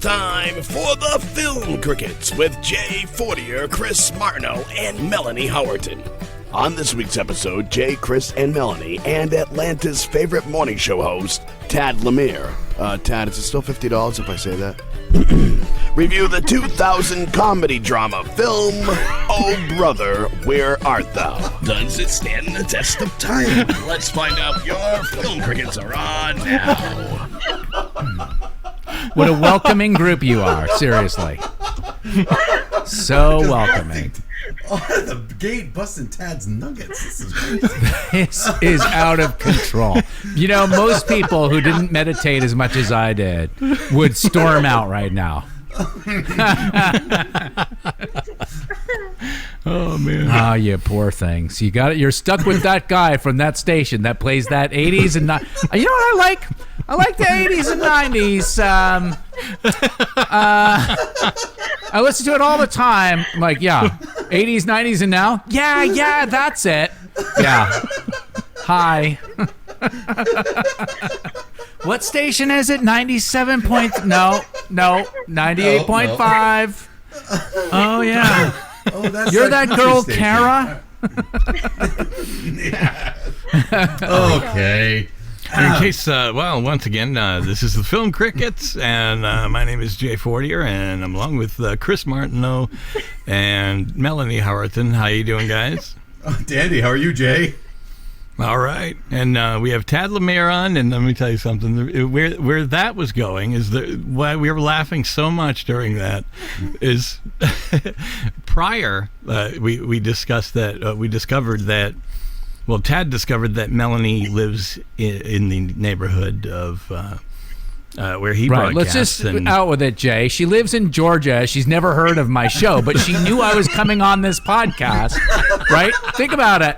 Time for the Film Crickets with Jay Fortier, Chris Martineau, and Melanie Howerton. On this week's episode, Jay, Chris, and Melanie, and Atlanta's favorite morning show host, Tad Lemire. Tad, is it still $50 if I say that? Review the 2000 comedy drama film, Oh Brother, Where Art Thou? Does it stand the test of time? Let's find out. Your Film Crickets are on now. What a welcoming group you are, seriously. So welcoming. The gate busting Tad's nuggets. This is crazy. This is out of control. You know, most people who didn't meditate as much as I did would storm out right now. Oh man! Oh, you poor things. You got it. You're stuck with that guy from that station that plays that 80s and you know what I like? I like the 80s and 90s. I listen to it all the time. I'm like, yeah, 80s, 90s, and now? Yeah, that's it. Yeah. Hi. What station is it? 97 point... No, 98.5. Oh, yeah. Oh, that's You're like that girl, station. Kara? Okay. In case, once again, this is the Film Crickets, and my name is Jay Fortier, and I'm along with Chris Martineau and Melanie Howerton. How you doing, guys? Oh, dandy. How are you, Jay? All right. And we have Tad Lemire on, and let me tell you something. Where that was going is why we were laughing so much during that is prior, we discussed that, we discovered that, well, Tad discovered that Melanie lives in the neighborhood of where he broadcasts. Let's just out with it, Jay. She lives in Georgia. She's never heard of my show, but she knew I was coming on this podcast, right? Think about it.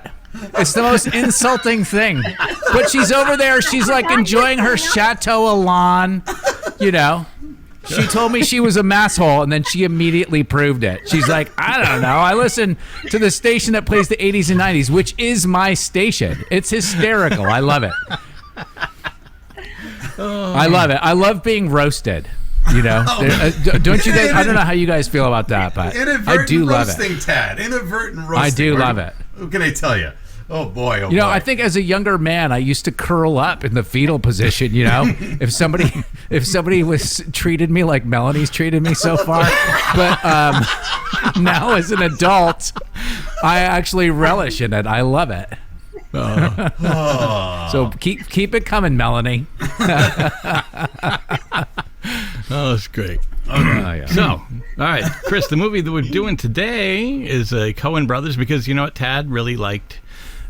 It's the most insulting thing. But she's over there. She's like enjoying her Chateau Elan, you know. She told me she was a masshole, and then she immediately proved it. She's like, I don't know. I listen to the station that plays the 80s and 90s, which is my station. It's hysterical. I love it. I love it. I love being roasted. You know, don't you guys? I don't know how you guys feel about that, but I do love it. Tad. Inadvertent roasting. I do love it. What can I tell you? Oh boy! You know, I think as a younger man, I used to curl up in the fetal position. You know, if somebody was treated me like Melanie's treated me so far, but now as an adult, I actually relish in it. I love it. So keep it coming, Melanie. Oh, that's great. Yeah. So, all right, Chris, the movie that we're doing today is Cohen Brothers, because you know what? Tad really liked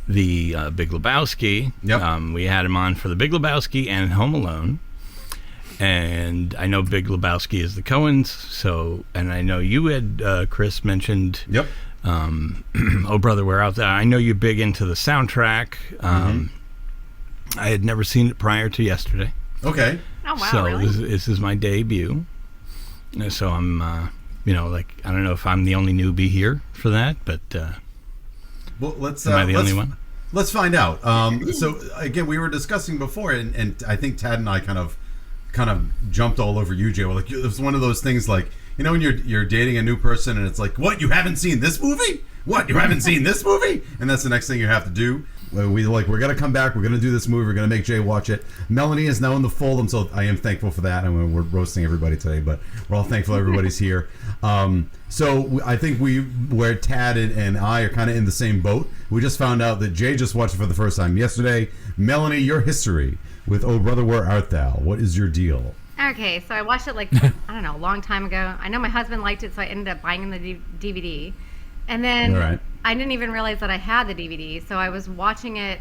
the Big Lebowski. Yep. We had him on for the Big Lebowski and Home Alone. And I know Big Lebowski is the Coens, and I know you had, Chris, mentioned Yep. Oh Brother, Where Art Thou? I know you're big into the soundtrack. I had never seen it prior to yesterday. Okay. Oh, wow, So really? this is my debut. So I'm, I don't know if I'm the only newbie here for that, but Well, let's. am I the only one? Let's find out. So again, we were discussing before, and I think Tad and I kind of jumped all over you, Jay. We're like, it's one of those things, like, you know, when you're dating a new person, and it's like, what, you haven't seen this movie? What, you haven't seen this movie? And that's the next thing you have to do. We're gonna come back. We're gonna do this movie. We're gonna make Jay watch it. Melanie is now in the fold, and so I am thankful for that. And we're roasting everybody today, but we're all thankful everybody's here. So I think where Tad and I are kind of in the same boat. We just found out that Jay just watched it for the first time yesterday. Melanie, your history with Oh Brother, Where Art Thou? What is your deal? Okay, so I watched it a long time ago. I know my husband liked it, so I ended up buying the DVD. And then All right. I didn't even realize that I had the DVD, so I was watching it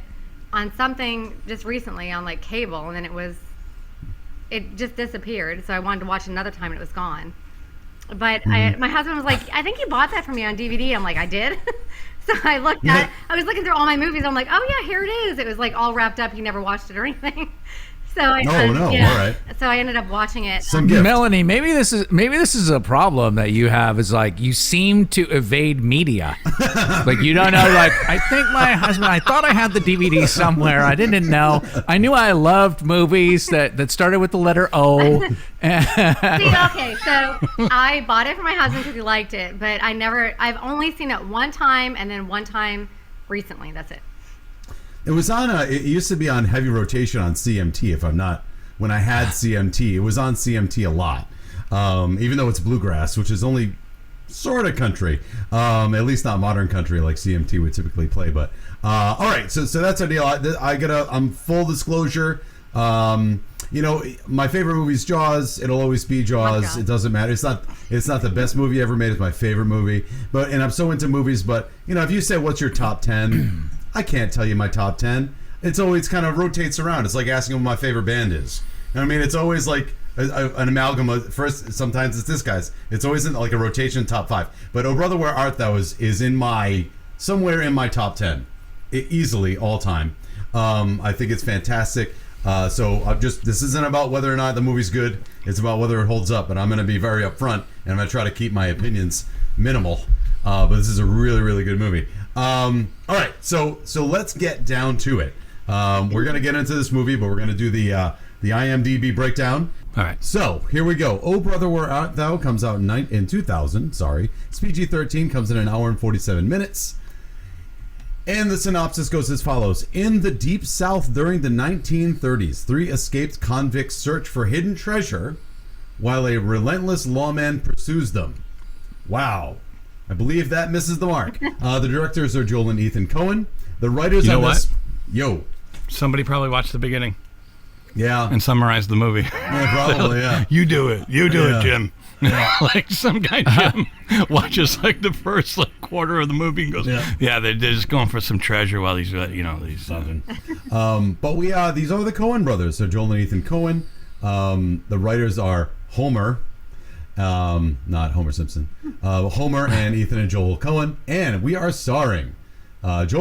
on something just recently on like cable, and then it was it just disappeared. So I wanted to watch it another time, and it was gone. But my husband was like, I think you bought that for me on DVD. I'm like, I did? So I looked at it. I was looking through all my movies. I'm like, oh, yeah, here it is. It was like all wrapped up. You never watched it or anything. So I, all right. So I ended up watching it. Some gift. Melanie, maybe this is a problem that you have. Is like you seem to evade media. Like you don't know. Like I think my husband. I thought I had the DVD somewhere. I didn't know. I knew I loved movies that started with the letter O. See, okay, so I bought it for my husband because he liked it, but I've only seen it one time, and then one time recently. That's it. It was on. It used to be on heavy rotation on CMT. If I'm not, when I had CMT, it was on CMT a lot. Even though it's bluegrass, which is only sort of country, at least not modern country like CMT would typically play. But all right, so that's our deal. I'm full disclosure. My favorite movie is Jaws. It'll always be Jaws. It doesn't matter. It's not the best movie ever made. It's my favorite movie. And I'm so into movies. But if you say what's your top 10. I can't tell you my top 10. It's always kind of rotates around. It's like asking what my favorite band is. You know what I mean? It's always like an amalgam of, first, sometimes it's this guy's. It's always like a rotation top 5. But Oh Brother Where Art Thou is somewhere in my top 10. Easily, all time. I think it's fantastic. This isn't about whether or not the movie's good. It's about whether it holds up. And I'm going to be very upfront. And I'm going to try to keep my opinions minimal. But this is a really, really good movie. All right, so let's get down to it. We're gonna get into this movie, but we're gonna do the IMDb breakdown. All right. So here we go. Oh Brother Where Art Thou comes out in 2000. Sorry, it's PG-13. Comes in an hour and 47 minutes. And the synopsis goes as follows: In the Deep South during the 1930s, 3 escaped convicts search for hidden treasure, while a relentless lawman pursues them. Wow. I believe that misses the mark. The directors are Joel and Ethan Cohen. The writers on this... Somebody probably watched the beginning. Yeah. And summarized the movie. Yeah, probably, yeah. You do it, Jim. Yeah. Like some guy, Jim, watches like the first quarter of the movie and goes, they're just going for some treasure while these, something. But these are the Cohen brothers. So Joel and Ethan Cohen. The writers are Homer... not Homer Simpson. Homer and Ethan and Joel Cohen, and we are starring George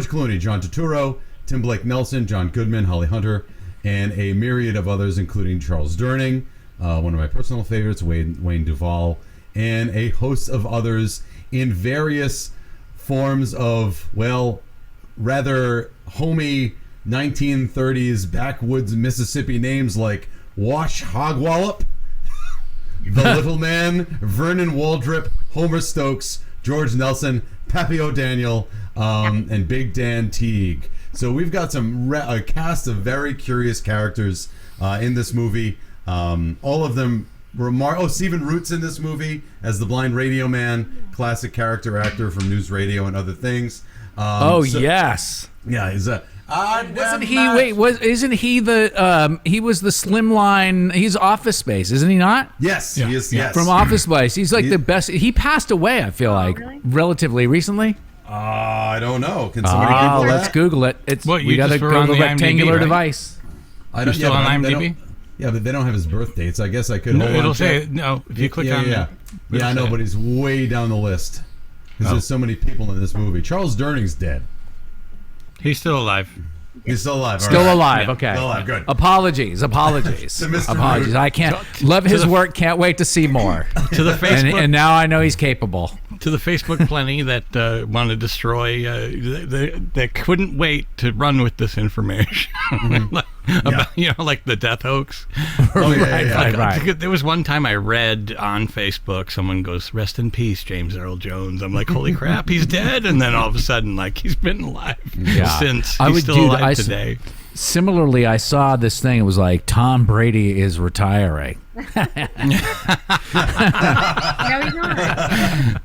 Clooney, John Turturro, Tim Blake Nelson, John Goodman, Holly Hunter, and a myriad of others, including Charles Durning, one of my personal favorites, Wayne Duvall, and a host of others in various forms of rather homey 1930s backwoods Mississippi names like Wash Hogwallop, The Little Man, Vernon Waldrip, Homer Stokes, George Nelson, Pappy O'Daniel, and Big Dan Teague. So we've got a cast of very curious characters in this movie. All of them Stephen Root's in this movie as the blind radio man, classic character actor from news radio and other things. Yes. Yeah, he's a... Isn't he the he was the slimline, he's Office Space, isn't he not? Yes, he is, yes. From Office Space. He's like the best. He passed away, I feel like, really? Relatively recently. I don't know. Can somebody Google that? Let's Google it. We got to go to the rectangular IMDb, right? device. You're still on IMDb? Yeah, but they don't have his birth date, so I guess I could hold on. It'll say, no, if you click on it. Yeah, I know, but he's way down the list. Because there's so many people in this movie. Charles Durning's dead. He's still alive. He's still alive. Still alive. Okay. Still alive. Good. Apologies. To Mr. Apologies. Root. I can't love his work. Can't wait to see more. To the Facebook, and now I know he's capable. To the Facebook plenty that want to destroy, they couldn't wait to run with this information. About, like the death hoax. Right. There was one time I read on Facebook, someone goes, "Rest in peace, James Earl Jones." I'm like, "Holy crap, he's dead!" And then all of a sudden, like, he's been alive since. He's still alive today. Similarly, I saw this thing. It was like Tom Brady is retiring. No, he's not.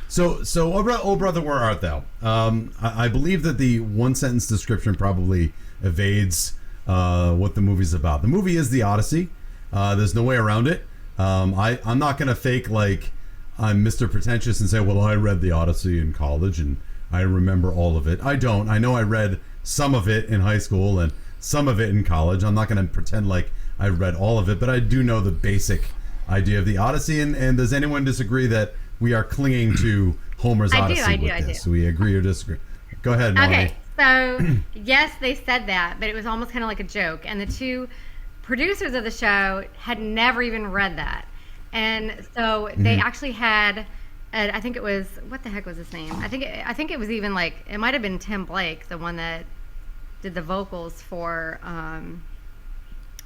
So, Oh Brother, Where Art Thou? I believe that the one sentence description probably evades what the movie's about. The movie is the Odyssey. There's no way around it. I'm not gonna fake like I'm Mr. Pretentious and say, well, I read the Odyssey in college and I remember all of it. I don't. I know I read some of it in high school and some of it in college. I'm not going to pretend like I read all of it, but I do know the basic idea of the Odyssey. And does anyone disagree that we are clinging to Homer's Odyssey with this? Do we agree or disagree? Go ahead, Melanie. Okay, so yes, they said that, but it was almost kind of like a joke. And the two producers of the show had never even read that. And so they actually had, I think it was, what the heck was his name? I think it was even like, it might have been Tim Blake, the one that did the vocals for, I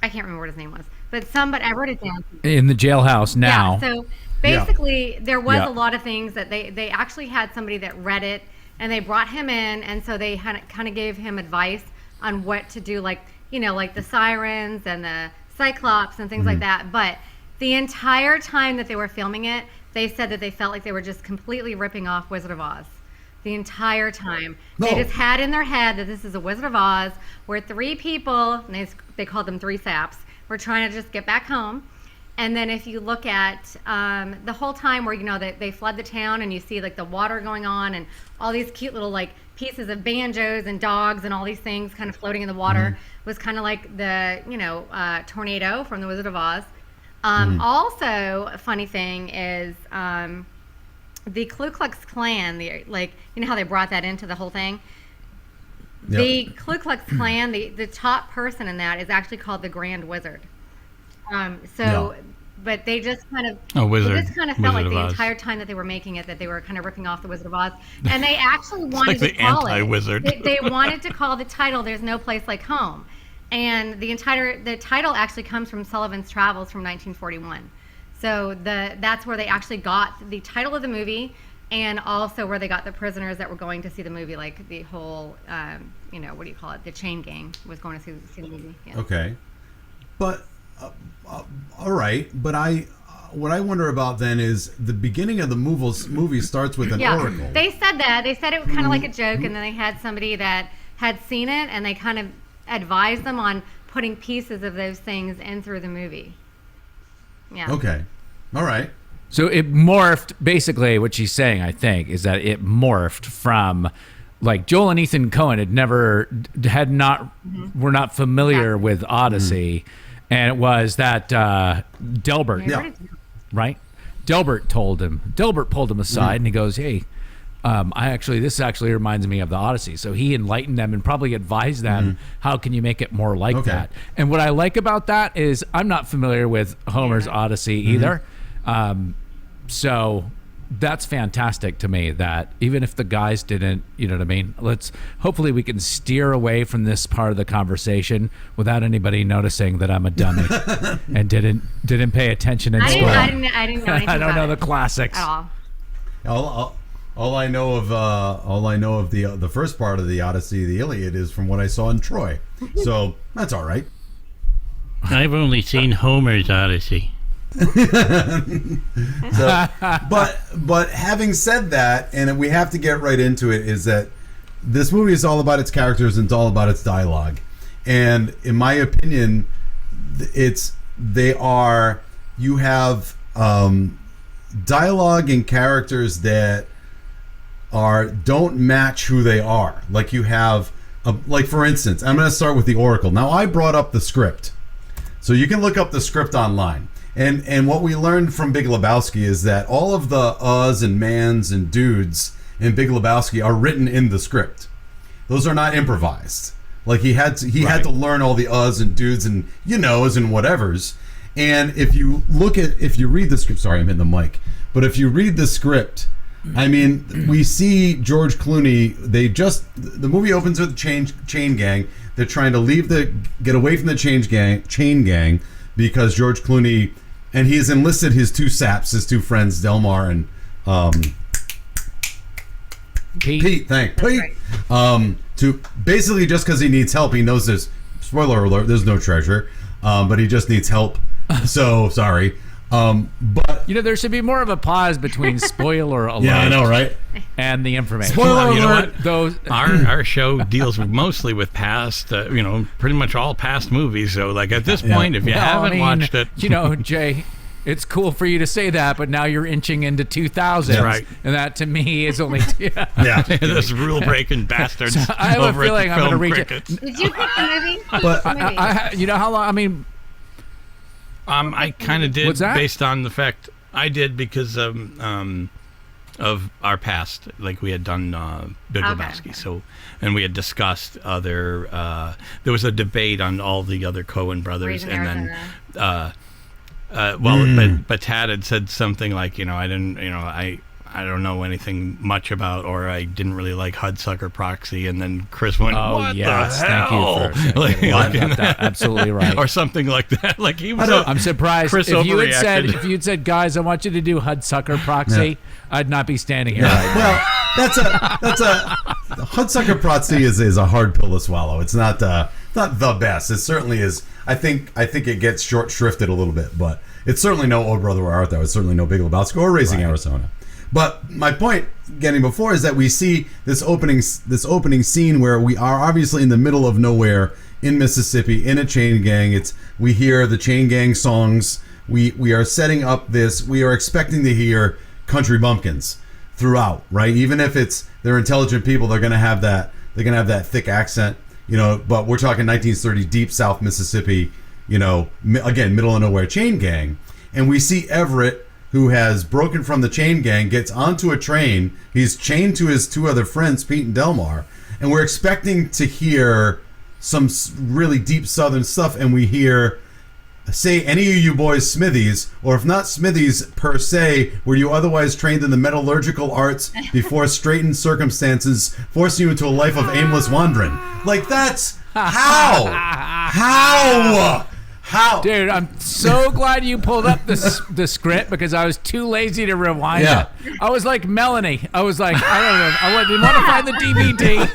can't remember what his name was, but somebody, I wrote it down. In the jailhouse now. Yeah, so basically there was a lot of things that they actually had somebody that read it, and they brought him in, and so they kind of gave him advice on what to do, like, you know, like the sirens and the cyclops and things like that. But the entire time that they were filming it, they said that they felt like they were just completely ripping off Wizard of Oz. The entire time. No. They just had in their head that this is a Wizard of Oz where three people, and they called them three saps, were trying to just get back home. And then if you look at the whole time where, you know, they flood the town and you see like the water going on and all these cute little like pieces of banjos and dogs and all these things kind of floating in the water, was kind of like the, you know, tornado from the Wizard of Oz. Also, a funny thing is the Ku Klux Klan, like, you know how they brought that into the whole thing? Yep. The Ku Klux Klan, the top person in that is actually called the Grand Wizard. But they just kind of Wizard. They just kind of felt Wizard like the of Oz. entire time that they were making it that they were kind of ripping off the Wizard of Oz, and they actually wanted like to the call anti-wizard. They wanted to call the title "There's No Place Like Home," and the title actually comes from Sullivan's Travels from 1941. So that's where they actually got the title of the movie, and also where they got the prisoners that were going to see the movie, like the whole, you know, what do you call it? The chain gang was going to see the movie. Yeah. Okay. But, all right. But what I wonder about then is the beginning of the movie starts with an oracle. They said that. They said it was kind of like a joke, and then they had somebody that had seen it, and they kind of advised them on putting pieces of those things in through the movie. Yeah. Okay. All right. So it morphed, basically what she's saying, I think, is that it morphed from, like, Joel and Ethan Cohen were not familiar with Odyssey, and it was that Delbert, right? Delbert pulled him aside, and he goes, hey, this actually reminds me of the Odyssey. So he enlightened them and probably advised them, how can you make it more like that? And what I like about that is I'm not familiar with Homer's Odyssey either. So that's fantastic to me, that even if the guys didn't, you know what I mean? Hopefully we can steer away from this part of the conversation without anybody noticing that I'm a dummy and didn't pay attention in school. I didn't know anything I don't know about the it classics at all. All I know of the first part of the Odyssey, the Iliad, is from what I saw in Troy. So that's all right. I've only seen Homer's Odyssey. So, but having said that, and we have to get right into it, is that this movie is all about its characters and it's all about its dialogue. And in my opinion, you have dialogue and characters that don't match who they are. Like you have, like for instance, I'm going to start with the Oracle. Now I brought up the script, so you can look up the script online. And what we learned from Big Lebowski is that all of the uhs and mans and dudes in Big Lebowski are written in the script. Those are not improvised. Like he had to learn all the uhs and dudes and you knows and whatevers. And if you read the script, sorry, I'm hitting the mic. But if you read the script, I mean, we see George Clooney. The movie opens with the chain gang. They're trying to get away from the chain gang, because George Clooney, and he's enlisted his two saps, his two friends, Delmar and Pete. To basically, just because he needs help, he knows there's, spoiler alert, there's no treasure, but he just needs help. So sorry. But there should be more of a pause between spoiler alert. Yeah, I know, right? And the information. Spoiler You know alert. what? Those Our show deals mostly with past, pretty much all past movies. So, like at this point, if you haven't watched it, Jay, it's cool for you to say that, but now you're inching into 2000s, Right. and that to me is only Yeah. Those rule-breaking bastards. I have a over at feeling the I'm going to Film reach Crickets. it. Did you pick the movie? But The movie. You know how long? I mean, I kind of did What's that? based on the fact I did because of our past. Like we had done Big Okay. Lebowski, so and we had discussed other. There was a debate on all the other Cohen brothers, Raising and Arizona. then but Tad had said something like, I didn't, I don't know anything much about, or I didn't really like Hudsucker Proxy, and then Chris went, oh "What yes, the thank hell?" you for Like, got that absolutely right. or something like that. Like he was. I'm surprised Chris if you had said, overreacted. guys, I want you to do Hudsucker Proxy, I'd not be standing here. Right well, that's a Hudsucker Proxy is a hard pill to swallow. It's not the best. It certainly is. I think it gets short shrifted a little bit, but it's certainly no Old Brother Where Art Thou. It's certainly no Big Lebowski or Raising Arizona. But my point getting before is that we see this opening scene where we are obviously in the middle of nowhere in Mississippi in a chain gang. We hear the chain gang songs. We are setting up this. We are expecting to hear country bumpkins throughout, right? Even if they're intelligent people, they're gonna have that thick accent, But we're talking 1930 deep South Mississippi, again middle of nowhere chain gang, and we see Everett, who has broken from the chain gang, gets onto a train. He's chained to his two other friends, Pete and Delmar, and we're expecting to hear some really deep Southern stuff, and we hear, say, any of you boys Smithies, or if not Smithies per se, were you otherwise trained in the metallurgical arts before straitened circumstances forcing you into a life of aimless wandering? Like, that's how? Dude, I'm so glad you pulled up the script because I was too lazy to rewind it. I was like Melanie. I was like, I don't know. I didn't want to find the DVD.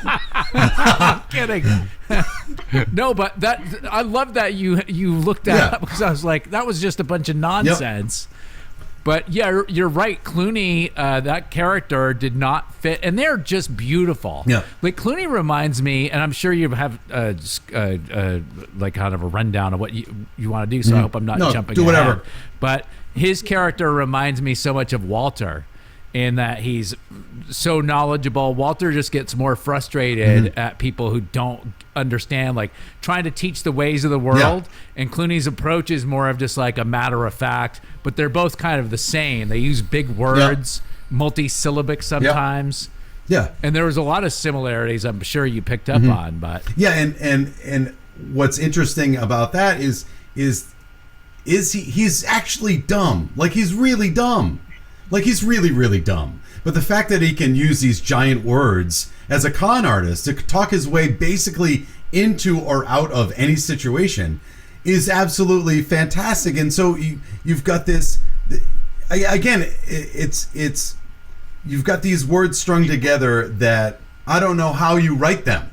I'm kidding. No, but I love that you looked that up because I was like, that was just a bunch of nonsense. Yep. But yeah, you're right. Clooney, that character did not fit, and they're just beautiful. Yeah, like Clooney reminds me, and I'm sure you have like kind of a rundown of what you want to do. So I hope I'm not jumping. Do whatever. Ahead. But his character reminds me so much of Walter, in that he's so knowledgeable. Walter just gets more frustrated at people who don't understand, like trying to teach the ways of the world. And Clooney's approach is more of just like a matter of fact, but they're both kind of the same. They use big words, multi-syllabic sometimes. Yeah. And there was a lot of similarities I'm sure you picked up on, but and what's interesting about that is he's actually dumb. Like he's really dumb. Like he's really, really dumb. But the fact that he can use these giant words as a con artist to talk his way basically into or out of any situation is absolutely fantastic. And so you've got this, again, it's you've got these words strung together that I don't know how you write them.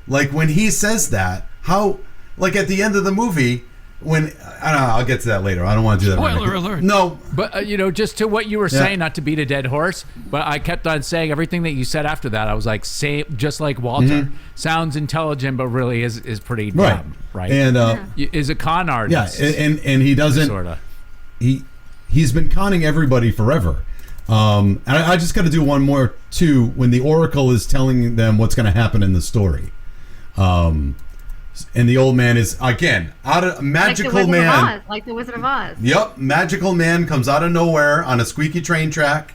Like when he says that, how, like at the end of the movie, when I don't know, I'll get to that later. I don't want to do that. Spoiler alert. No, but just to what you were saying, not to beat a dead horse, but I kept on saying everything that you said after that. I was like, just like Walter, sounds intelligent, but really is pretty dumb, right? And is a con artist. Yeah, and he doesn't. Sorta. He's been conning everybody forever. And I just got to do one more too. When the Oracle is telling them what's going to happen in the story. And the old man is, again, out of magical man. Like the Wizard of Oz. Yep. Magical man comes out of nowhere on a squeaky train track.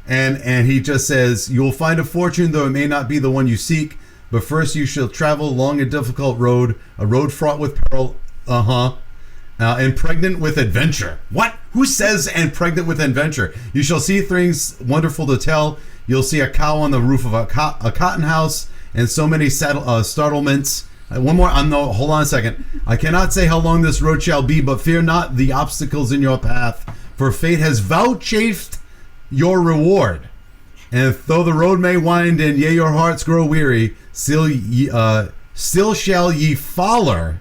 And he just says, "You will find a fortune, though it may not be the one you seek. But first you shall travel along a difficult road, a road fraught with peril. And pregnant with adventure." What? Who says "and pregnant with adventure"? "You shall see things wonderful to tell. You'll see a cow on the roof of a cotton house, and so many startlements." One more. Hold on a second. "I cannot say how long this road shall be, but fear not the obstacles in your path, for fate has vouchsafed your reward. And though the road may wind, and yea, your hearts grow weary, still shall ye follow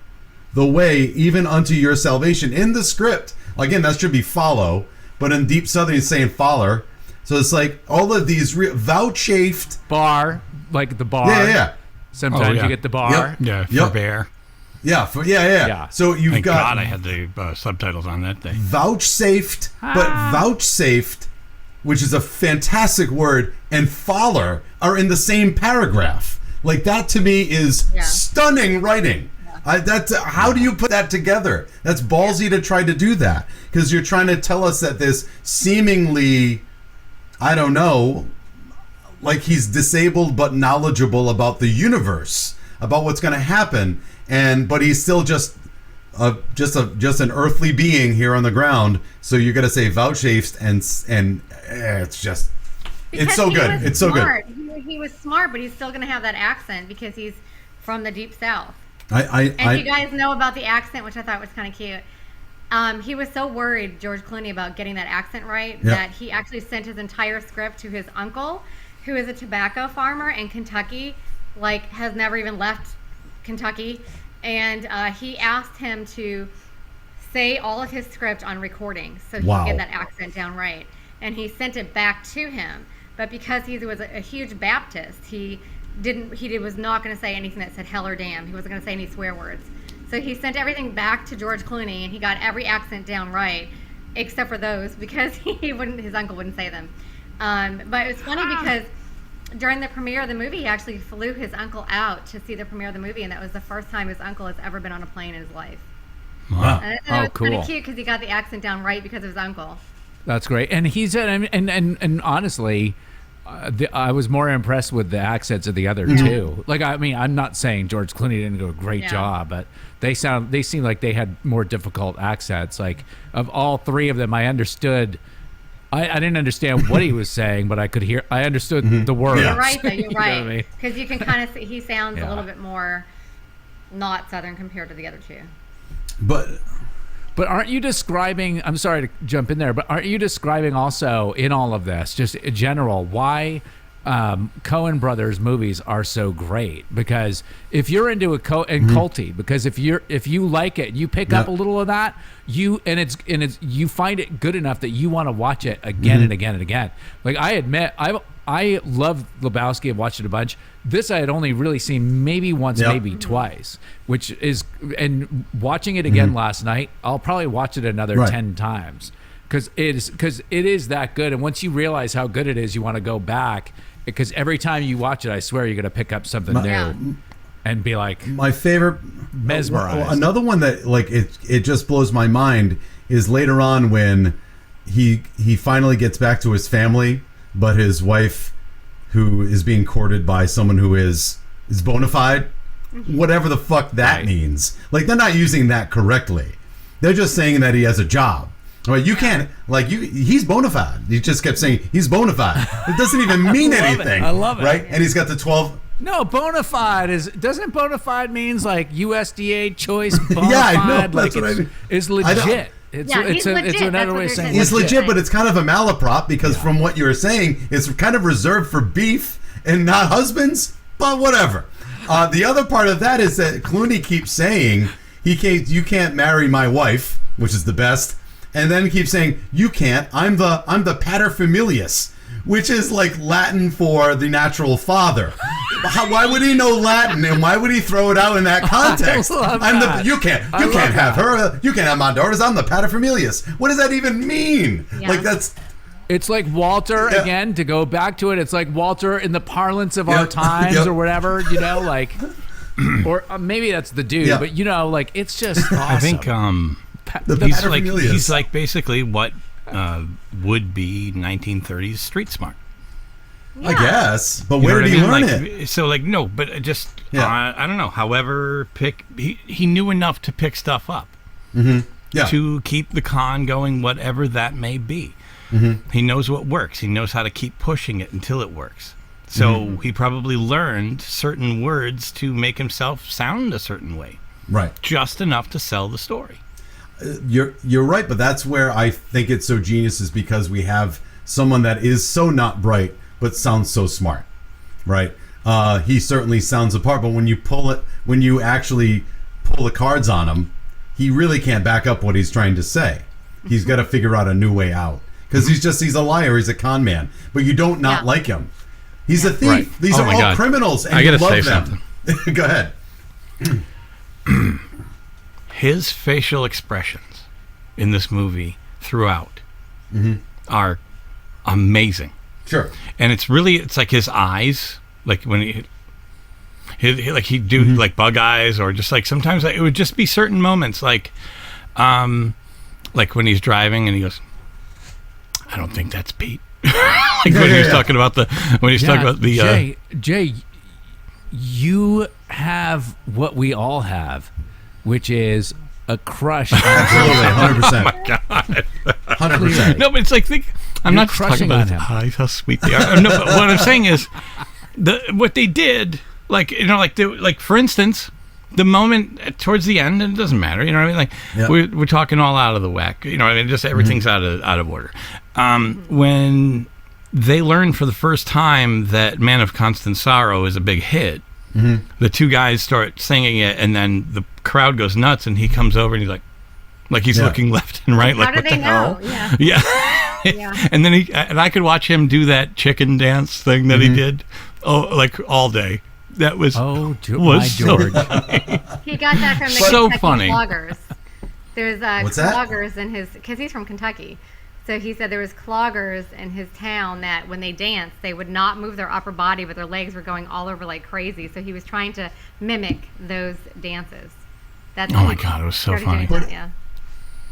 the way even unto your salvation." In the script, again, that should be follow, but in Deep Southern, it's saying follow. So it's like all of these vouchsafed bar, like the bar. Yeah. Sometimes you get the bar. Yeah, for bear. Yeah. So you've Thank got God I had the subtitles on that day. vouchsafed, which is a fantastic word, and faller are in the same paragraph. Like, that to me is stunning writing. How do you put that together? That's ballsy to try to do that, because you're trying to tell us that this seemingly, I don't know, like he's disabled but knowledgeable about the universe, about what's going to happen, but he's still just an earthly being here on the ground. So you're going to say vouchsafed, and it's just, it's so good. It's so good. He was smart, but he's still going to have that accent because he's from the deep south. You guys know about the accent, which I thought was kind of cute. He was so worried, George Clooney, about getting that accent right, that he actually sent his entire script to his uncle, who is a tobacco farmer in Kentucky, like has never even left Kentucky. And he asked him to say all of his script on recording so he could get that accent down right. And he sent it back to him. But because he was a huge Baptist, he was not going to say anything that said hell or damn. He wasn't going to say any swear words. So he sent everything back to George Clooney, and he got every accent down right, except for those, because his uncle wouldn't say them. But it was funny because during the premiere of the movie, he actually flew his uncle out to see the premiere of the movie, and that was the first time his uncle has ever been on a plane in his life. Wow. And it was kind of cute because he got the accent down right because of his uncle. That's great. And he said, and honestly, I was more impressed with the accents of the other two. Like, I mean, I'm not saying George Clooney didn't do a great job, but they seem like they had more difficult accents. Like, of all three of them, I understood. I didn't understand what he was saying, but I understood the words. You're right, though. You're right. I mean? Because you can kind of see he sounds a little bit more not Southern compared to the other two. But aren't you describing, I'm sorry to jump in there, but aren't you describing also in all of this, just in general, why Cohen Brothers movies are so great? Because if you're into culty, because if you like it, you pick up a little of that, you find it good enough that you want to watch it again and again and again. Like, I admit, I love Lebowski. I've watched it a bunch. This I had only really seen maybe once, maybe twice, and watching it again last night, I'll probably watch it another 10 times because it is that good. And once you realize how good it is, you want to go back, because every time you watch it, I swear you're going to pick up something new and be like, my favorite, mesmerized. Another one that, like, it just blows my mind is later on when he finally gets back to his family, but his wife, who is being courted by someone who is bona fide, whatever the fuck that means. Like, they're not using that correctly. They're just saying that he has a job. Right? You can't, like, he's bona fide. He just kept saying he's bona fide. It doesn't even mean anything. I love it. Right? And he's got the 12. No, bona fide doesn't bona fide means like USDA choice bona fide? Yeah, I know. Like, That's what I mean. It's legit. He's legit. It's another way of saying He's legit, but it's kind of a malaprop because from what you were saying, it's kind of reserved for beef and not husbands, but whatever. The other part of that is that Clooney keeps saying, you can't marry my wife, which is the best, and then keeps saying, you can't, I'm the paterfamilias, which is like Latin for the natural father. Why would he know Latin, and why would he throw it out in that context? You can't have her. You can't have my daughters. I'm the paterfamilias. What does that even mean? Yeah. Like, that's. It's like Walter again. To go back to it, it's like Walter in the parlance of our times or whatever. You know, like, or maybe that's the dude, but you know, like, it's just awesome. I think he's like basically what would be 1930s street smart. Yeah. I guess, but where did he learn it? So, like, no, but just I don't know. However, he knew enough to pick stuff up to keep the con going, whatever that may be. He knows what works. He knows how to keep pushing it until it works. So he probably learned certain words to make himself sound a certain way, right? Just enough to sell the story. You're right, but that's where I think it's so genius, is because we have someone that is so not bright but sounds so smart, right? He certainly sounds the part, but when you actually pull the cards on him, he really can't back up what he's trying to say. He's got to figure out a new way out, because he's a liar, he's a con man, but you don't not like him. He's a thief. Right. These are all criminals, and I gotta you love say them. something. Go ahead. his facial expressions in this movie throughout are amazing. Sure. And it's like his eyes, like when he'd do like bug eyes, or just like sometimes it would just be certain moments, like when he's driving and he goes, I don't think that's Pete. Like when he was talking about the Jay, you have what we all have, which is a crush on Absolutely, 100%. Oh my God. 100%. No, but it's like I'm You're not just talking crushing about on his him. eyes, how sweet they are. No, but what I'm saying is what they did, like for instance, the moment towards the end, and it doesn't matter, you know what I mean? Like Yep. we're talking all out of the whack, you know what I mean? Just everything's out of order. When they learn for the first time that Man of Constant Sorrow is a big hit, the two guys start singing it, and then the crowd goes nuts, and he comes over and he's like he's looking left and right, How like do what they the hell? know? Yeah. Yeah. And then I could watch him do that chicken dance thing that he did, like all day. That was my so George. He got that from the So Kentucky funny. cloggers. There's What's that? cloggers in his, because he's from Kentucky. So he said there was cloggers in his town that when they danced, they would not move their upper body, but their legs were going all over like crazy. So he was trying to mimic those dances. That's Oh my God, it was so funny. Yeah.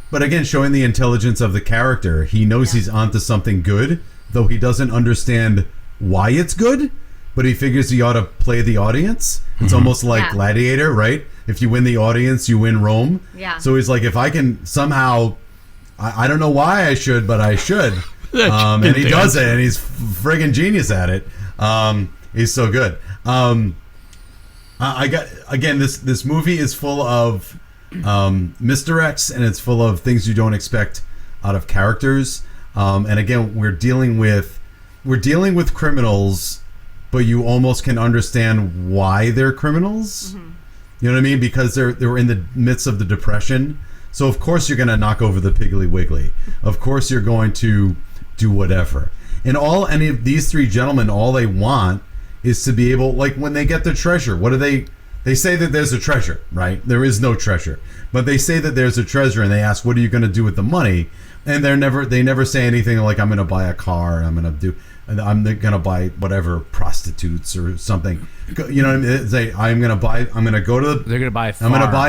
But again, showing the intelligence of the character, he knows he's onto something good, though he doesn't understand why it's good, but he figures he ought to play the audience. It's almost like Yeah. Gladiator, right? If you win the audience, you win Rome. Yeah. So he's like, if I can somehow, I don't know why I should, but I should. And he does it, and he's friggin' genius at it. He's so good. I got, again, this movie is full of misdirects, and it's full of things you don't expect out of characters. And again, we're dealing with criminals, but you almost can understand why they're criminals. You know what I mean? Because they're in the midst of the Depression. So of course you're going to knock over the Piggly Wiggly. Of course you're going to do whatever. And any of these three gentlemen, all they want is to be able, like when they get the treasure, what do they say that there's a treasure, right? There is no treasure. But they say that there's a treasure, and they ask, what are you going to do with the money? And they never say anything like, I'm going to buy a car, I'm going to buy whatever, prostitutes or something. You know what I mean? Say, I'm going to buy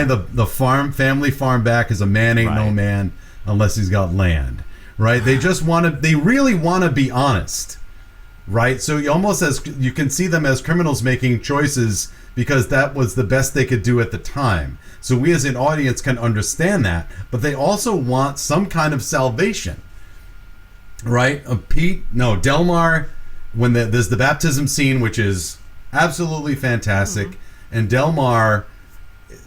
the family farm back, because a man ain't no man unless he's got land, right? They really want to be honest, right? So you can see them as criminals making choices because that was the best they could do at the time. So we as an audience can understand that, but they also want some kind of salvation, right? Delmar, when there's the baptism scene, which is absolutely fantastic, and Delmar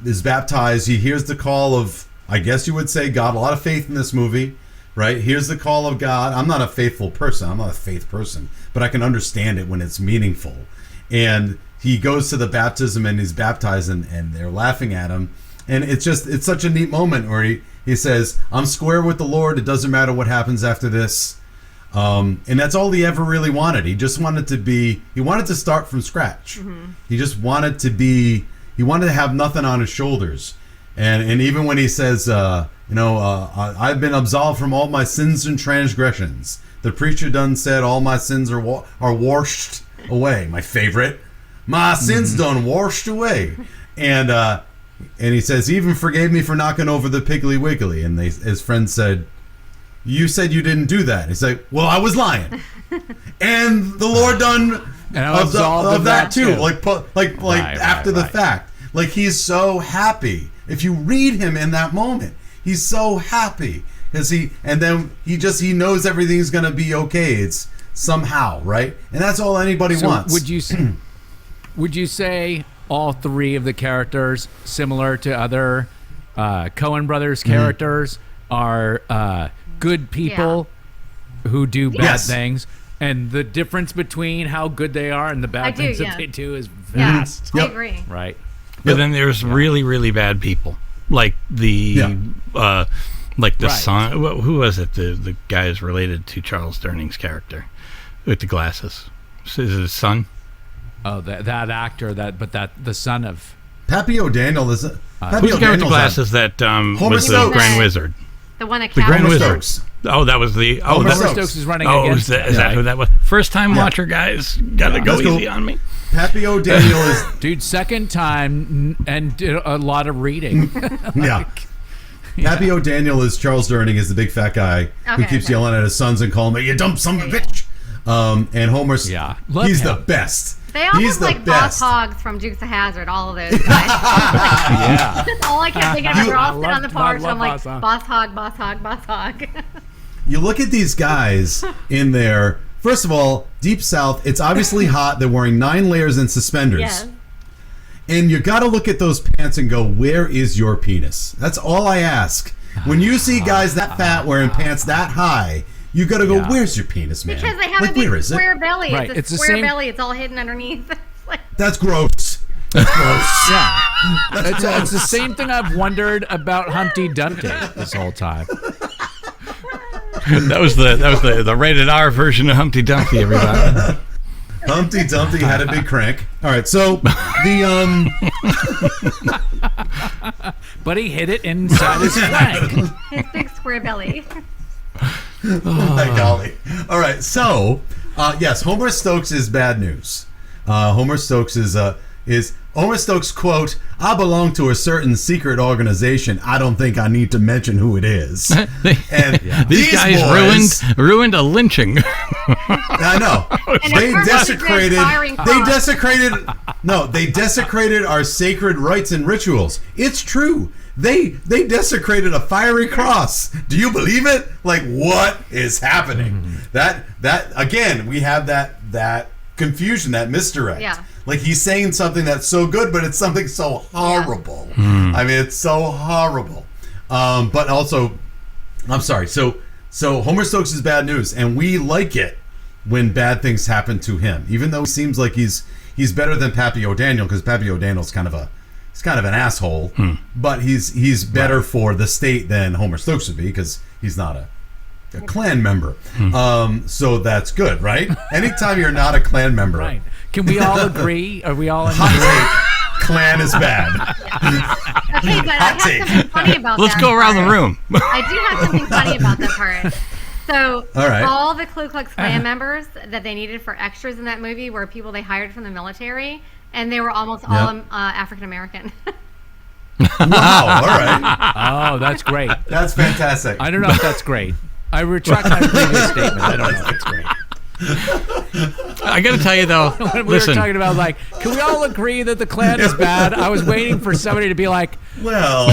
is baptized. He hears the call of, I guess you would say, God. A lot of faith in this movie, right? Here's the call of God. I'm not a faithful person. I'm not a faith person, but I can understand it when it's meaningful. And he goes to the baptism and he's baptized, and they're laughing at him. And it's such a neat moment where he says, I'm square with the Lord. It doesn't matter what happens after this. And that's all he ever really wanted. He just wanted to start from scratch. He just wanted to have nothing on his shoulders. And even when he says, I've been absolved from all my sins and transgressions. The preacher done said all my sins are washed away. My favorite. My sins done washed away. And he says, he even forgave me for knocking over the Piggly Wiggly. And his friend said, you said you didn't do that. He's like, well, I was lying. And the Lord done of that too. Like after the fact. Like, he's so happy. If you read him in that moment, he's so happy. Because he knows everything's going to be okay. It's somehow, right? And that's all anybody wants. Would you say all three of the characters, similar to other Cohen Brothers characters, are good people who do bad things, and the difference between how good they are and the bad things that they do is vast? I agree. Right. But then there's really, really bad people, like the son. Who was it? The guy is related to Charles Durning's character with the glasses. Is it his son? Oh, that actor, the son of Pappy O'Daniel is. Papio Who's the guy with the Daniels glasses that Homer was the Stokes. Grand Wizard? The one that The Grand captured Wizard. Stokes. Oh, that was the. Oh, Homer that's Stokes. Stokes is running Oh, against is that who that was? First time watcher, guys. Gotta go Let's go. easy on me. Papio Daniel is Dude, second time and did a lot of reading. yeah. Papio Daniel is Charles Durning, is the big fat guy who Okay, keeps okay. yelling at his sons and calling him, "You dumb son of a bitch." And Homer's Love he's him. the best. They all He's look the like Boss best. Hogs from Dukes of Hazzard, all of those guys. Yeah. That's all I kept thinking of. They're all sitting on the porch. love I'm like, Boss Hog. Boss Hog, Boss Hog, Boss Hog. You look at these guys in there. First of all, Deep South, it's obviously hot. They're wearing 9 layers and suspenders. Yes. And you got to look at those pants and go, where is your penis? That's all I ask. When you see guys that fat wearing pants that high, you got to go, Yeah. where's your penis, man? Because they have like, a big where is it? square belly. Right, It's a it's the square same- belly. It's all hidden underneath. It's like, That's gross. That's gross. Yeah. It's the same thing I've wondered about Humpty Dumpty this whole time. That was the rated R version of Humpty Dumpty. Everybody. Humpty Dumpty had a big crank. All right, so the But he hid it inside his flank. his big square belly. my golly. All right, so yes, Homer Stokes is bad news. Homer Stokes is Homer Stokes quote, "I belong to a certain secret organization. I don't think I need to mention who it is." And These guys boys, ruined a lynching. I know. And They at first it said firing cross. they desecrated our sacred rites and rituals. It's true. They desecrated a fiery cross. Do you believe it? Like, what is happening? That again, we have that confusion, that misdirect. Yeah. Like, he's saying something that's so good, but it's something so horrible. I mean, it's so horrible. But also, I'm sorry. So Homer Stokes is bad news, and we like it when bad things happen to him, even though he seems like he's better than Papio Daniel, because Papio Daniel's kind of an asshole, but he's better for the state than Homer Stokes would be, because he's not a Klan member. So that's good, right? Anytime you're not a Klan member, Right. Can we all agree? Are we all in hot agreement? take, Klan is bad. Okay, but I have something funny about Let's that go around the part. room. I do have something funny about that part. So All right. all the Ku Klux Klan members that they needed for extras in that movie were people they hired from the military, and they were almost all African American. Wow, all right. Oh, that's great. That's fantastic. I don't know if that's great. I retract my previous statement. I don't know if it's great. I got to tell you though. When we listen, were talking about, like, can we all agree that the Klan is bad? I was waiting for somebody to be like, Well,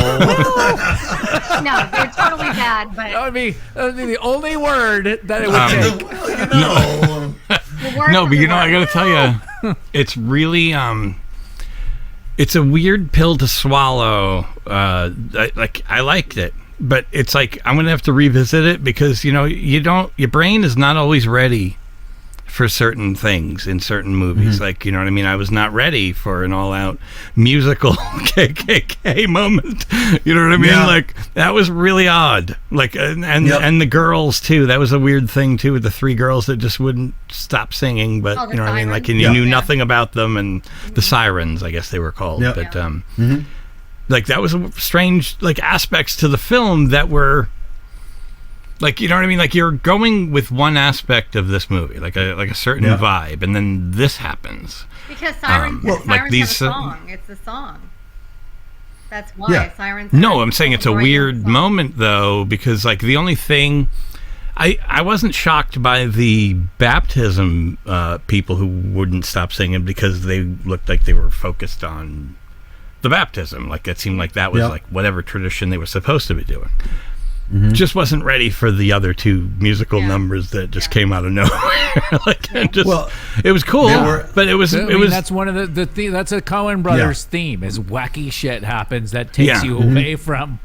No, they're totally bad, but that would be the only word that it would take. no. the worst no, of but the you know, I got worst. to tell you, it's really it's a weird pill to swallow. I liked it, but it's like I'm gonna have to revisit it because your brain is not always ready for certain things in certain movies. Like, you know what I mean? I was not ready for an all-out musical KKK moment. You know what I mean? Yeah. Like, that was really odd. Like, and Yep. and the girls too. That was a weird thing too, with the 3 girls that just wouldn't stop singing. But Oh, the you know what I mean? Like, and sirens? you knew Yeah. nothing about them, and the sirens, I guess they were called. Yep. But like, that was a strange, like, aspects to the film that were. Like, you know what I mean? Like, you're going with one aspect of this movie, like a certain Yeah. vibe, and then this happens. Because sirens, Well, like sirens these, have a song. It's the song. That's why Yeah. sirens. No, have I'm saying it's a great weird song. moment, though, because, like, the only thing... I wasn't shocked by the baptism people who wouldn't stop singing because they looked like they were focused on the baptism. Like, it seemed like that was, Yeah. like, whatever tradition they were supposed to be doing. Just wasn't ready for the other 2 musical Yeah. numbers that just came out of nowhere. Like, Well, it was cool, they were- but it was I it mean, was that's one of that's a Cohen Brothers theme. Is wacky shit happens that takes Yeah. you away from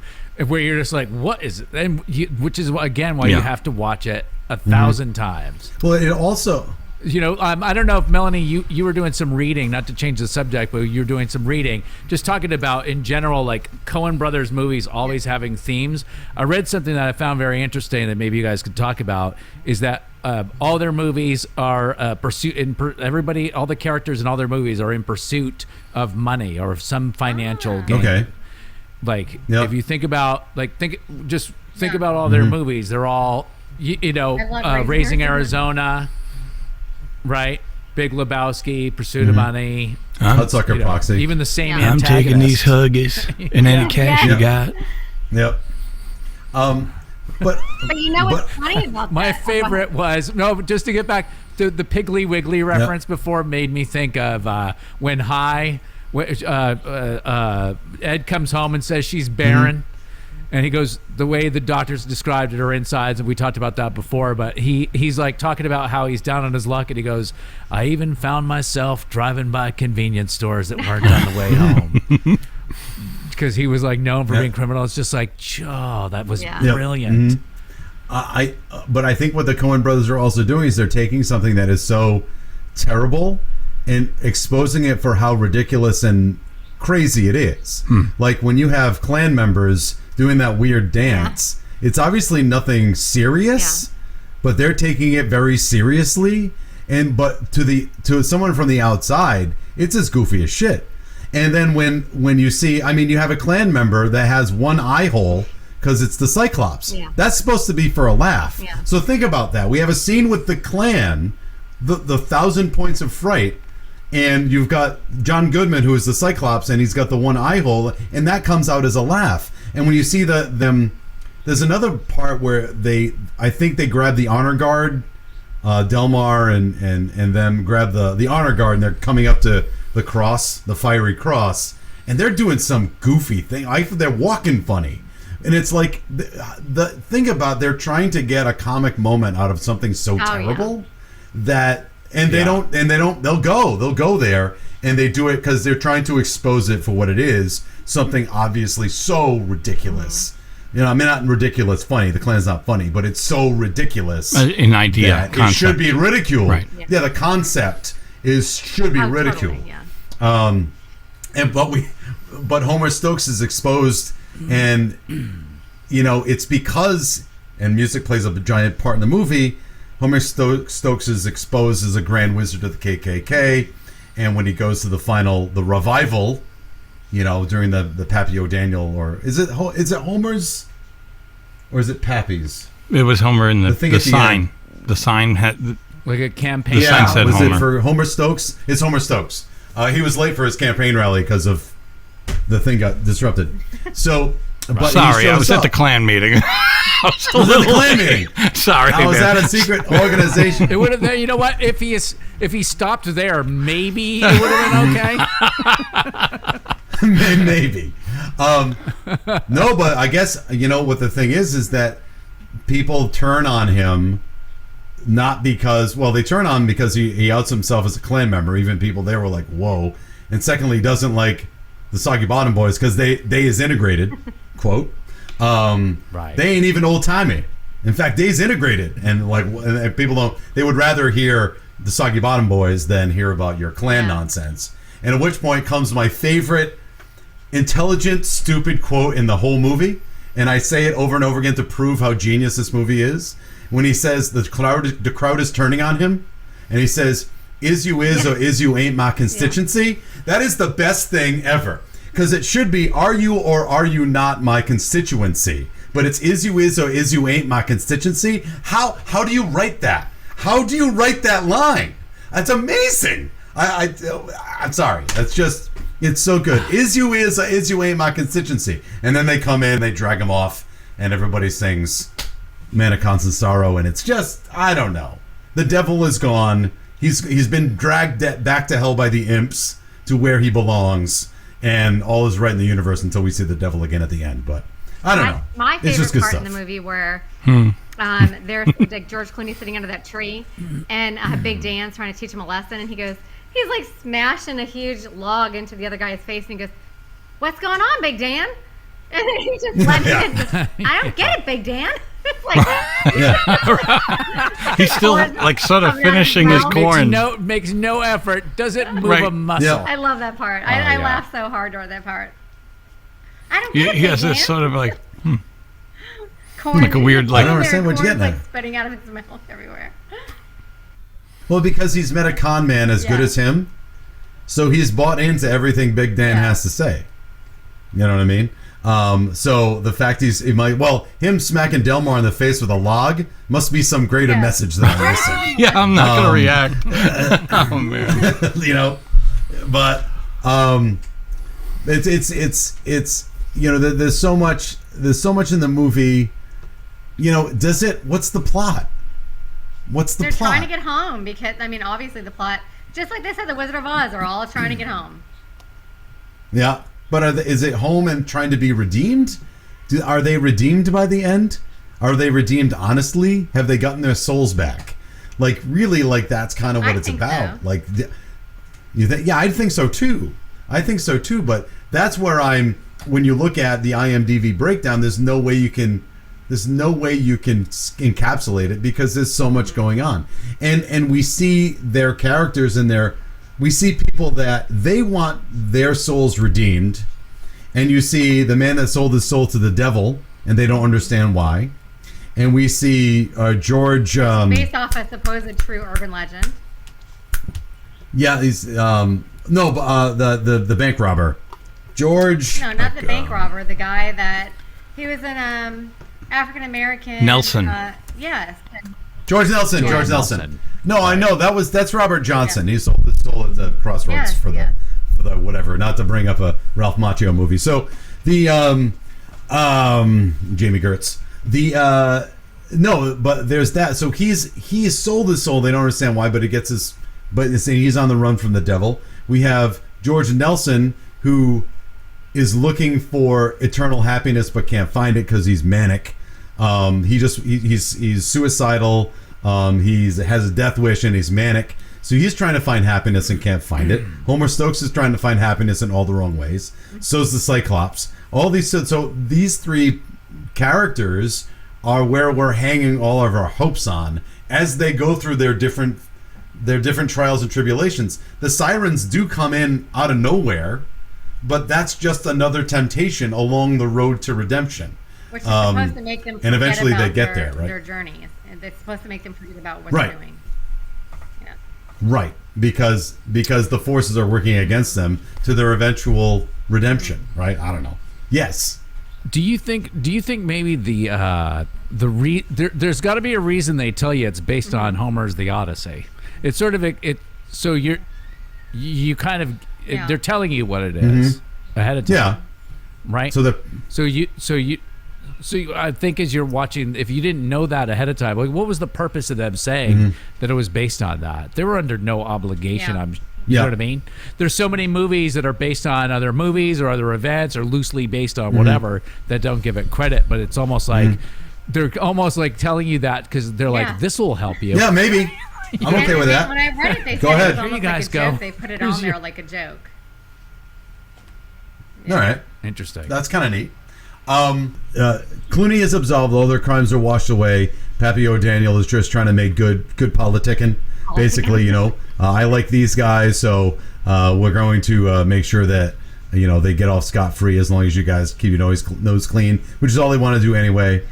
where you're just like, what is it? And which is again why you Yeah. have to watch it 1,000 times. well, it also. You know, I don't know if Melanie, you were doing some reading, not to change the subject, but you were doing some reading, just talking about in general, like Cohen Brothers movies always having themes. I read something that I found very interesting that maybe you guys could talk about. Is that all their movies are everybody, all the characters in all their movies are in pursuit of money or of some financial gain. Okay. Like Yep. if you think about think about all their movies. They're all I love Raising Arizona, right? Big Lebowski, Pursuit of Money. Hudsucker Proxy. Even the same I'm antagonist. taking these huggies and any cash you got. Yep. But you know what's funny about My that? favorite was just to get back to the Piggly Wiggly reference before made me think of when Ed comes home and says she's barren. And he goes, the way the doctors described it, her insides, and we talked about that before, but he's like talking about how he's down on his luck, and he goes, I even found myself driving by convenience stores that weren't on the way home. Because he was like known for being criminal. It's just like, that was brilliant. But I think what the Cohen brothers are also doing is they're taking something that is so terrible and exposing it for how ridiculous and crazy it is. Like when you have Klan members doing that weird dance, it's obviously nothing serious, but they're taking it very seriously. But to someone from the outside, it's as goofy as shit. And then when you see, you have a Klan member that has one eye hole because it's the Cyclops. Yeah. That's supposed to be for a laugh. Yeah. So think about that. We have a scene with the Klan, the 1,000 points of fright, and you've got John Goodman, who is the Cyclops, and he's got the one eye hole, and that comes out as a laugh. And when you see them, there's another part where I think they grab the honor guard, Delmar and them grab the honor guard, and they're coming up to the cross, the fiery cross, and they're doing some goofy thing. They're walking funny. And it's like the thing about they're trying to get a comic moment out of something so terrible that they'll go there and they do it because they're trying to expose it for what it is, something obviously so ridiculous. Not ridiculous funny. The Klan's not funny, but it's so ridiculous. An idea, it should be ridiculed. Right. Yeah, the concept should be ridiculed. Totally, but Homer Stokes is exposed, and it's because, and music plays a giant part in the movie. Homer Stokes is exposed as a grand wizard of the KKK, and when he goes to the revival, during the Pappy O'Daniel, or is it Homer's, or is it Pappy's? It was Homer in the sign. The sign had like a campaign. The sign said was Homer. It for Homer Stokes? It's Homer Stokes. He was late for his campaign rally because of the thing got disrupted. So, but sorry, I was at the Klan meeting. I was at the Klan meeting. Sorry, I was at a secret organization. It would have. You know what? If he stopped there, maybe it would have been okay. Maybe. No, but I guess what the thing is that people turn on him. Not because, they turn on him because he outs himself as a Klan member. Even people there were like, whoa. And secondly, he doesn't like the Soggy Bottom Boys because they is integrated, quote. Right. They ain't even old-timey. In fact, they's integrated. And people they would rather hear the Soggy Bottom Boys than hear about your Klan nonsense. And at which point comes my favorite intelligent, stupid quote in the whole movie. And I say it over and over again to prove how genius this movie is. When he says the crowd is turning on him, and he says, "Is you is or is you ain't my constituency." That is the best thing ever, because it should be, "Are you or are you not my constituency?" But it's "is you is or is you ain't my constituency." How do you write that? How do you write that line? That's amazing. I'm sorry. It's so good. "Is you is or is you ain't my constituency," and then they come in, they drag him off, and everybody sings "Man of Constant Sorrow," and it's just, I don't know. The devil is gone. He's been dragged back to hell by the imps to where he belongs, and all is right in the universe until we see the devil again at the end. But I don't know. My favorite part in the movie where there's like George Clooney sitting under that tree, and Big Dan's trying to teach him a lesson, and he's like smashing a huge log into the other guy's face, and he goes, "What's going on, Big Dan?" And then he just let him in. "I don't get it, Big Dan." He's still like sort of finishing his corn. Makes no effort. Doesn't move a muscle. Yeah. I love that part. I laugh so hard during that part. I don't get it. He has this sort of like corn, like a weird I don't understand what you're getting at. Like spitting out of his mouth everywhere. Well, because he's met a con man as good as him, so he's bought into everything Big Dan has to say. You know what I mean? So the fact him smacking Delmar in the face with a log must be some greater message that I'm missing. Yeah, I'm not gonna react. Oh man. But it's there's so much in the movie. What's the plot? They're trying to get home because obviously the plot, just like they said, the Wizard of Oz are all trying to get home. Yeah, but is it home and trying to be redeemed? Are they redeemed by the end? Are they redeemed honestly? Have they gotten their souls back? Like really, like that's kind of what it's about. So. Like, you think? Yeah, I think so too. But that's where when you look at the IMDb breakdown, there's no way you can encapsulate it because there's so much going on, and we see their characters we see people that they want their souls redeemed, and you see the man that sold his soul to the devil, and they don't understand why, and we see George based off a supposed true urban legend. Yeah, he's the bank robber, George. No, not the bank robber. The guy that he was an African American. Nelson. Yes. George Nelson. No, I know that's Robert Johnson. Yeah. He sold his soul at the crossroads for the whatever. Not to bring up a Ralph Macchio movie. So the Jamie Gertz. But there's that. So he's sold his soul. They don't understand why, but he's on the run from the devil. We have George Nelson, who is looking for eternal happiness but can't find it because he's manic. He's suicidal. He has a death wish and he's manic. So he's trying to find happiness and can't find it. Homer Stokes is trying to find happiness in all the wrong ways. So is the Cyclops. So these three characters are where we're hanging all of our hopes on as they go through their different trials and tribulations. The sirens do come in out of nowhere, but that's just another temptation along the road to redemption. Which is supposed to make them forget and eventually about they get there, right? Their journey. It's supposed to make them forget about what they're doing. Yeah. Right, because the forces are working against them to their eventual redemption, right? I don't know. Yes. Do you think maybe there's got to be a reason they tell you it's based on Homer's The Odyssey? It's sort of so you kind of they're telling you what it is ahead of time. Yeah. Right. So I think as you're watching, if you didn't know that ahead of time, like what was the purpose of them saying that it was based on that? They were under no obligation. You know what I mean? There's so many movies that are based on other movies or other events or loosely based on whatever that don't give it credit, but it's almost like they're almost like telling you that because they're like, this will help you. Yeah, maybe. I'm okay with that. When I read it, they go said ahead. it was almost Here you guys like a go. joke. They put it on there like a joke. Yeah. All right. Interesting. That's kind of neat. Clooney is absolved. All their crimes are washed away. Pappy O'Daniel is just trying to make good politicking. Basically, I like these guys, so we're going to make sure that they get off scot-free as long as you guys keep your nose clean, which is all they want to do anyway.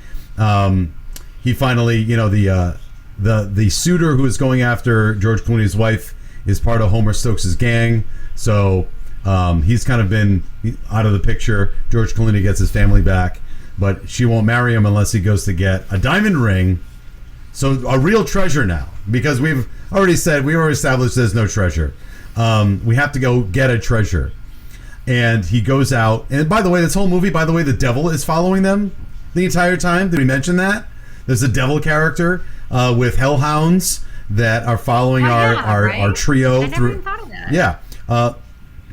He finally, the suitor who is going after George Clooney's wife is part of Homer Stokes' gang, so he's kind of been out of the picture. George Clooney gets his family back, but she won't marry him unless he goes to get a diamond ring. So a real treasure now, because we've already established there's no treasure. We have to go get a treasure. And he goes out. And by the way, this whole movie, the devil is following them the entire time. Did we mention that? There's a devil character with hellhounds that are following our trio. I never even thought of that. Yeah.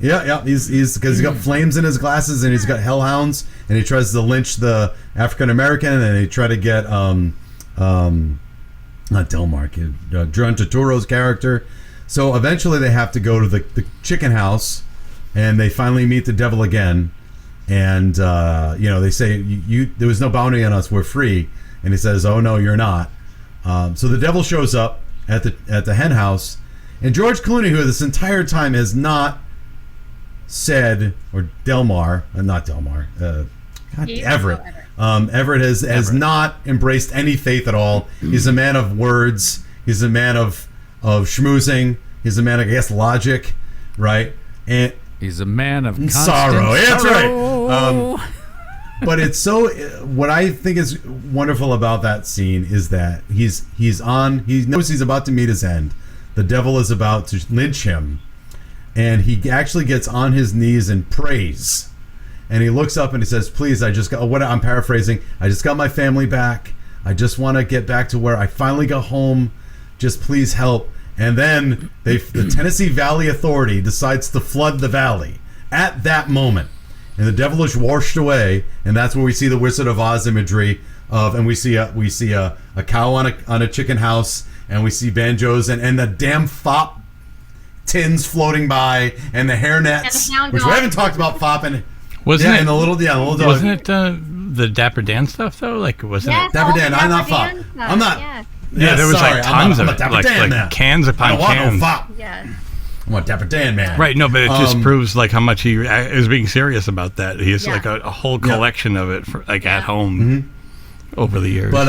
Yeah. He's because he's got flames in his glasses and he's got hellhounds and he tries to lynch the African American and they try to get not Delmar, John Turturro's character. So eventually they have to go to the chicken house and they finally meet the devil again. And they say there was no bounty on us, we're free. And he says, oh no, you're not. So the devil shows up at the hen house, and George Clooney, who this entire time has not said, or Everett. Everett has not embraced any faith at all. He's a man of words. He's a man of schmoozing. He's a man of, I guess, logic, right? And he's a man of constant sorrow. Yeah, that's right. But it's so. What I think is wonderful about that scene is that he knows he's about to meet his end. The devil is about to lynch him, and he actually gets on his knees and prays. And he looks up and he says, "Please, I'm paraphrasing. I just got my family back. I just want to get back to where I finally got home. Just please help." And then the Tennessee Valley Authority decides to flood the valley at that moment. And the devil is washed away, and that's where we see the Wizard of Oz imagery and we see a cow on a chicken house, and we see banjos and the damn fop tins floating by, and the hairnets, which we haven't talked about fop and wasn't it? And the little dog. Wasn't it the Dapper Dan stuff though? Like wasn't it? Dapper Dan? I'm not fop. I'm not. Yes. Yeah, there was like tons of it, like cans upon cans. I don't want no fop. Yes. I want Dapper Dan, man. Right, no, but it just proves like how much he is being serious about that. He has like a whole collection of it for, like at home over the years. But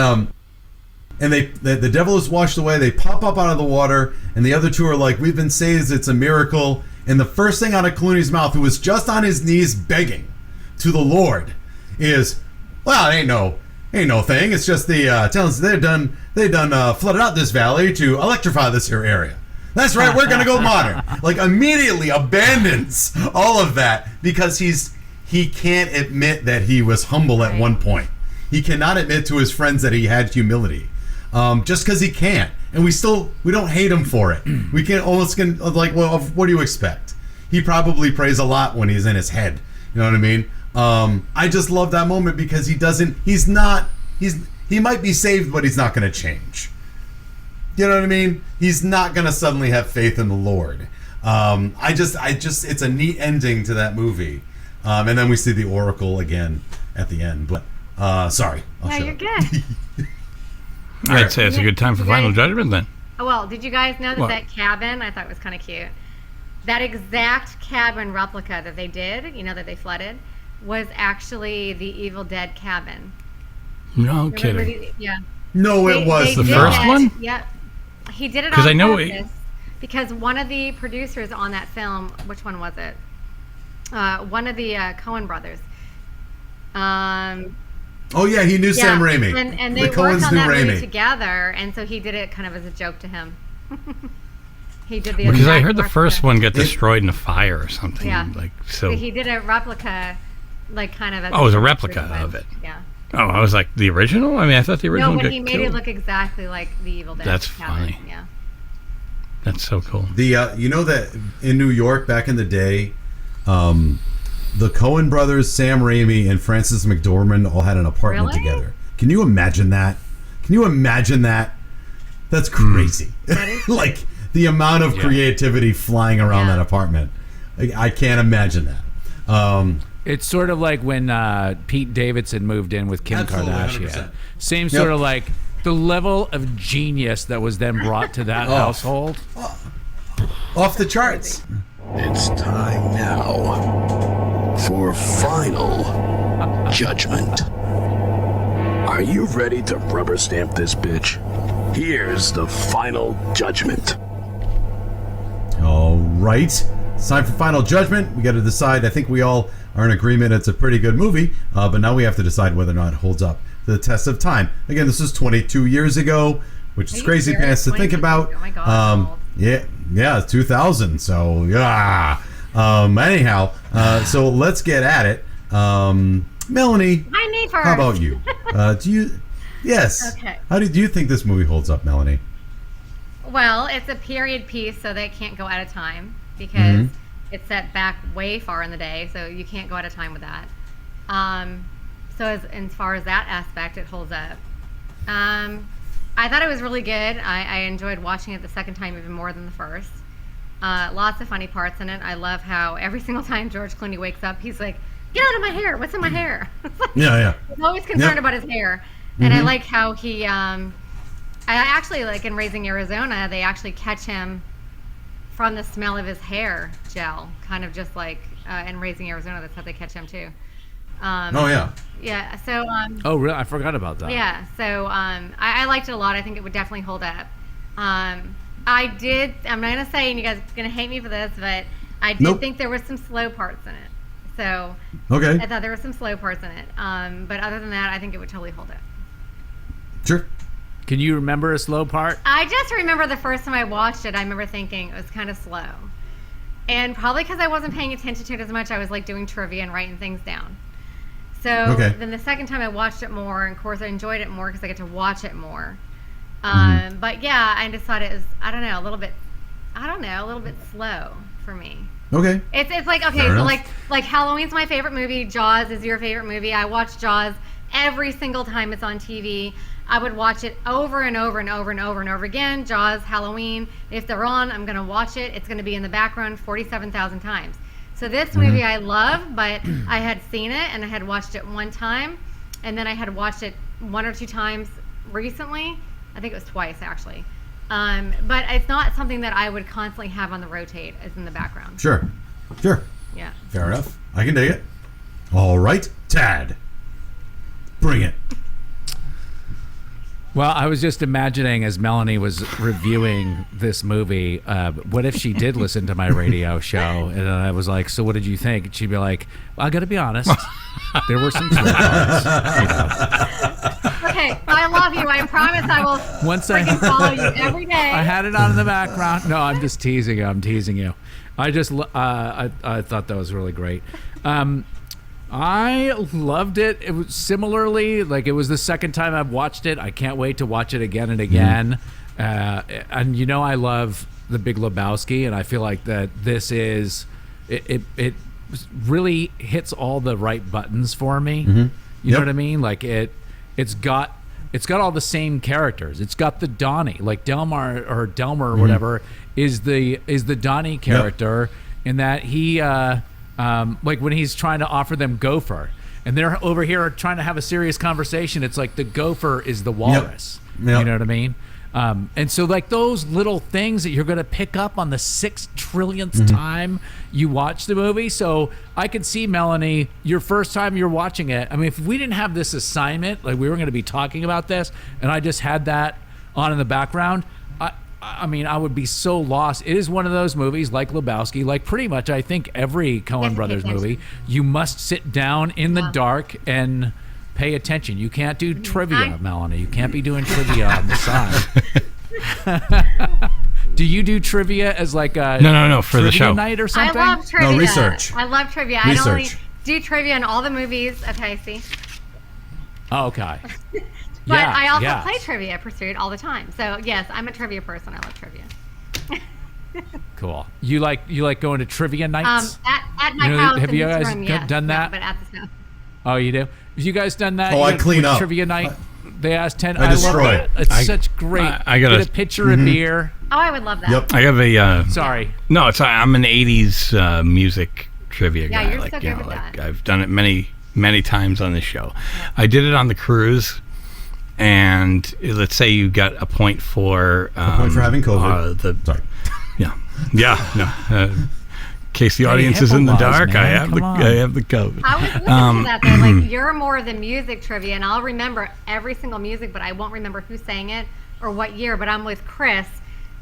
and the devil is washed away. They pop up out of the water, and the other two are like, "We've been saved. It's a miracle." And the first thing out of Clooney's mouth, who was just on his knees begging to the Lord, is, "Well, it ain't no thing. It's just the towns they done flooded out this valley to electrify this here area. That's right, we're gonna go modern." Like immediately abandons all of that because he can't admit that he was humble at one point. He cannot admit to his friends that he had humility, just because he can't. And we don't hate him for it. We can almost like, well, what do you expect? He probably prays a lot when he's in his head. You know what I mean? I just love that moment because he might be saved, but he's not going to change. You know what I mean? He's not going to suddenly have faith in the Lord. It's a neat ending to that movie. And then we see the Oracle again at the end. But, sorry. You're good. I'd say it's a good time for Final Judgment then. Oh, well, did you guys know that cabin, I thought was kind of cute, that exact cabin replica that they did, that they flooded, was actually the Evil Dead cabin. No kidding. Yeah. No, it was the first one? Yep. He did it on I know purpose because one of the producers on that film, which one was it? One of the Cohen Brothers. Oh yeah, he knew Sam Raimi. And they worked on that movie together, and so he did it kind of as a joke to him. He did the because I heard the first one got destroyed in a fire or something. Yeah. So he did a replica, kind of. As it was a replica of it. Yeah. Oh, I was like the original. I mean, I thought the original. No, but he made it look exactly like the Evil Dead. That's cabin. funny. Yeah. That's so cool. You know that in New York back in the day, the Cohen brothers, Sam Raimi, and Frances McDormand all had an apartment together. Can you imagine that? That's crazy. Like the amount of creativity flying around that apartment. I can't imagine that. It's sort of like when Pete Davidson moved in with Kim Absolutely, Kardashian. 100%. Same sort of like the level of genius that was then brought to that household. Off the charts. It's time now for Final Judgment. Are you ready to rubber stamp this bitch? Here's the Final Judgment. All right. It's time for Final Judgment. We got to decide. I think we all are in agreement it's a pretty good movie, but now we have to decide whether or not it holds up to the test of time. Again, this is 22 years ago, which is crazy pants to think about. Oh my God. Yeah, it's 2000. So yeah. Anyhow, so let's get at it. Melanie, My knee first. how about you? Do you? Yes. Okay. How do you think this movie holds up, Melanie? Well, it's a period piece, so they can't go out of time because it's set back way far in the day, so you can't go out of time with that. So as far as that aspect, it holds up. I thought it was really good. I enjoyed watching it the second time even more than the first. Lots of funny parts in it. I love how every single time George Clooney wakes up, he's like, "Get out of my hair! What's in my hair?" Yeah. He's always concerned about his hair. And I like how he, I actually like in Raising Arizona, they actually catch him from the smell of his hair gel, kind of just like in Raising Arizona, that's how they catch him too. Yeah, so... oh, really? I forgot about that. Yeah, so I liked it a lot. I think it would definitely hold up. I'm not going to say, and you guys are going to hate me for this, but I did think there were some slow parts in it. So Okay. I thought there were some slow parts in it. But other than that, I think it would totally hold it. Sure. Can you remember a slow part? I just remember the first time I watched it, I remember thinking it was kind of slow. And probably because I wasn't paying attention to it as much, I was like doing trivia and writing things down. So then the second time I watched it more, and of course I enjoyed it more because I get to watch it more. But yeah, I just thought it was, a little bit slow for me. Okay. It's like, okay, Fair so enough. like Halloween's my favorite movie. Jaws is your favorite movie. I watch Jaws every single time it's on TV. I would watch it over and over and over and over and over again. Jaws, Halloween. If they're on, I'm going to watch it. It's going to be in the background 47,000 times. So this movie I love, but I had seen it and I had watched it one time. And then I had watched it 1 or 2 times recently. I think it was twice, actually. But it's not something that I would constantly have on the rotate as in the background. Sure. Yeah. Fair enough. I can dig it. All right, Tad. Bring it. Well, I was just imagining as Melanie was reviewing this movie, what if she did listen to my radio show? And I was like, so what did you think? And she'd be like, well, I got to be honest. There were some slow parts. Okay, I love you. I promise I will freaking follow you every day. I had it on in the background. No, I'm just teasing you. I'm teasing you. I just, I thought that was really great. I loved it. It was similarly, like it was the second time I've watched it. I can't wait to watch it again and again. And you know, I love The Big Lebowski, and I feel like that this is, it really hits all the right buttons for me. You know what I mean? Like it's got all the same characters. It's got the Donnie, like Delmer or whatever is the Donnie character in that he like when he's trying to offer them gopher and they're over here trying to have a serious conversation, it's like the gopher is the walrus. You know what I mean? And so like those little things that you're going to pick up on the 6 trillionth time you watch the movie. So I could see, Melanie, your first time you're watching it. I mean, if we didn't have this assignment, like we were going to be talking about this and I just had that on in the background, I mean, I would be so lost. It is one of those movies like Lebowski, like pretty much I think every Cohen Brothers movie, you must sit down in the dark and pay attention. You can't do trivia, Melanie. You can't be doing trivia on the side. Do you do trivia as like a no for the show night or something? I love trivia. No, research. I love trivia. I only do trivia in all the movies. Okay, see. Oh, okay. But I also play Trivia Pursuit all the time. So yes, I'm a trivia person. I love trivia. Cool. You like going to trivia nights? At my house. Have you guys room, yes. done that? No, but at this house. Oh, you do? Have you guys done that? Oh, I clean up. Trivia night. They asked 10. I destroy love it. it. It's such great. I got Get a pitcher of beer. Oh, I would love that. Yep. I have a Sorry. No, I'm an 80s music trivia guy. You're like, so good at that. I've done it many times on this show. I did it on the cruise, and let's say you got a point for having COVID. Sorry. No. In case the audience is in the HIPAA dark, laws, I man. have the COVID. I was listening to that though. Like you're more of the music trivia, and I'll remember every single music, but I won't remember who sang it or what year. But I'm with Chris.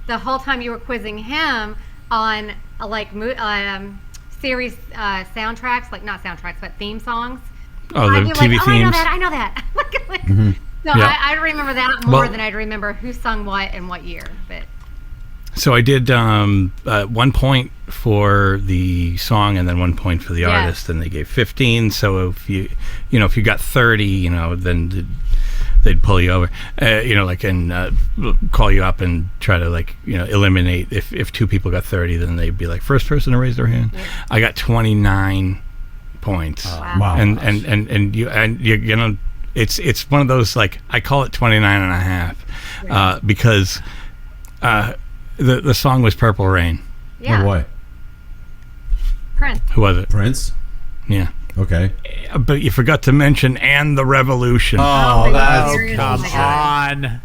The whole time you were quizzing him on series soundtracks, like not soundtracks, but theme songs. Oh, the TV themes. I know that. So I remember that more than I'd remember who sung what and what year. But so I did 1 point for the song and then 1 point for the artist, and they gave 15. So if you got 30, then they'd pull you over, and call you up and try to eliminate. If 2 people got 30, then they'd be like first person to raise their hand. Yeah. I got 29 points. Wow. And you it's one of those, like, I call it 29 and a half because the song was Purple Rain. Yeah. Oh boy. Prince. Who was it? Prince. Yeah. Okay. But you forgot to mention "And the Revolution." Oh, that's Come on.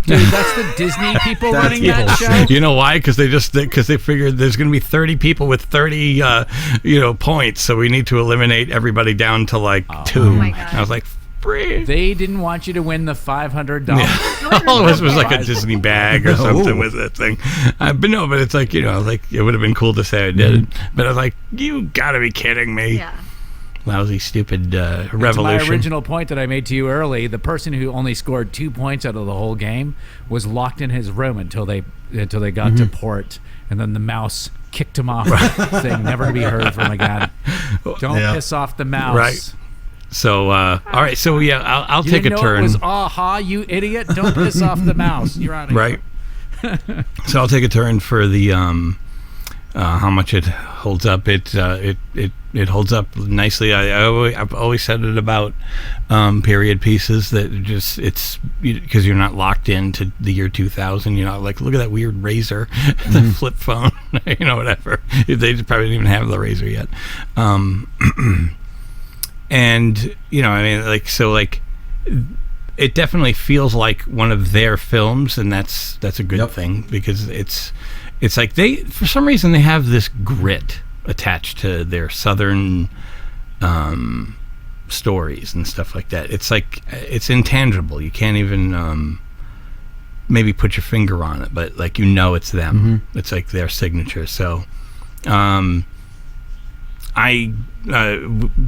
Dude, that's the Disney people That's running that bullshit. show? You know why? Because they figured there's going to be 30 people with 30 points, so we need to eliminate everybody down to 2. Oh my God. And I was like, breathe. They didn't want you to win the $500. All it was like a Disney bag or something with that thing. But it's like, like it would have been cool to say I did it. But I was like, you gotta be kidding me. Yeah. Lousy, stupid revolution. To my original point that I made to you early, the person who only scored 2 points out of the whole game was locked in his room until they got to port, and then the mouse kicked him off the thing, never to be heard from again. Don't piss off the mouse. Right. So, all right. So, I'll You take didn't a know turn. It was aha, you idiot! Don't piss off the mouse. You're out of Right. So I'll take a turn for the how much it holds up. It holds up nicely. I've always said it about period pieces that it's because you're not locked into the year 2000. You're not like, look at that weird razor, the flip phone, whatever. They probably didn't even have the razor yet. And it definitely feels like one of their films, and that's a good thing, because it's like for some reason they have this grit attached to their southern stories and stuff like that. It's like it's intangible. You can't even maybe put your finger on it, but like it's them. It's like their signature. So I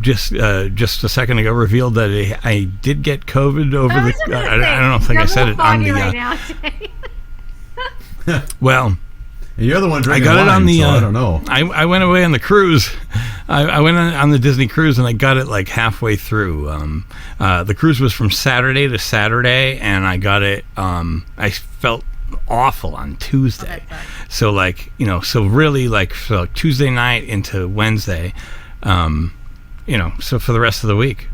just a second ago revealed that I did get COVID over the. I don't think I said it on the. Right now, Jay. Well, and you're the one drinking I got wine, it on the. So I don't know. I went away on the cruise. I went on the Disney cruise, and I got it like halfway through. The cruise was from Saturday to Saturday, and I got it. I felt awful on Tuesday. So really so Tuesday night into Wednesday, so for the rest of the week,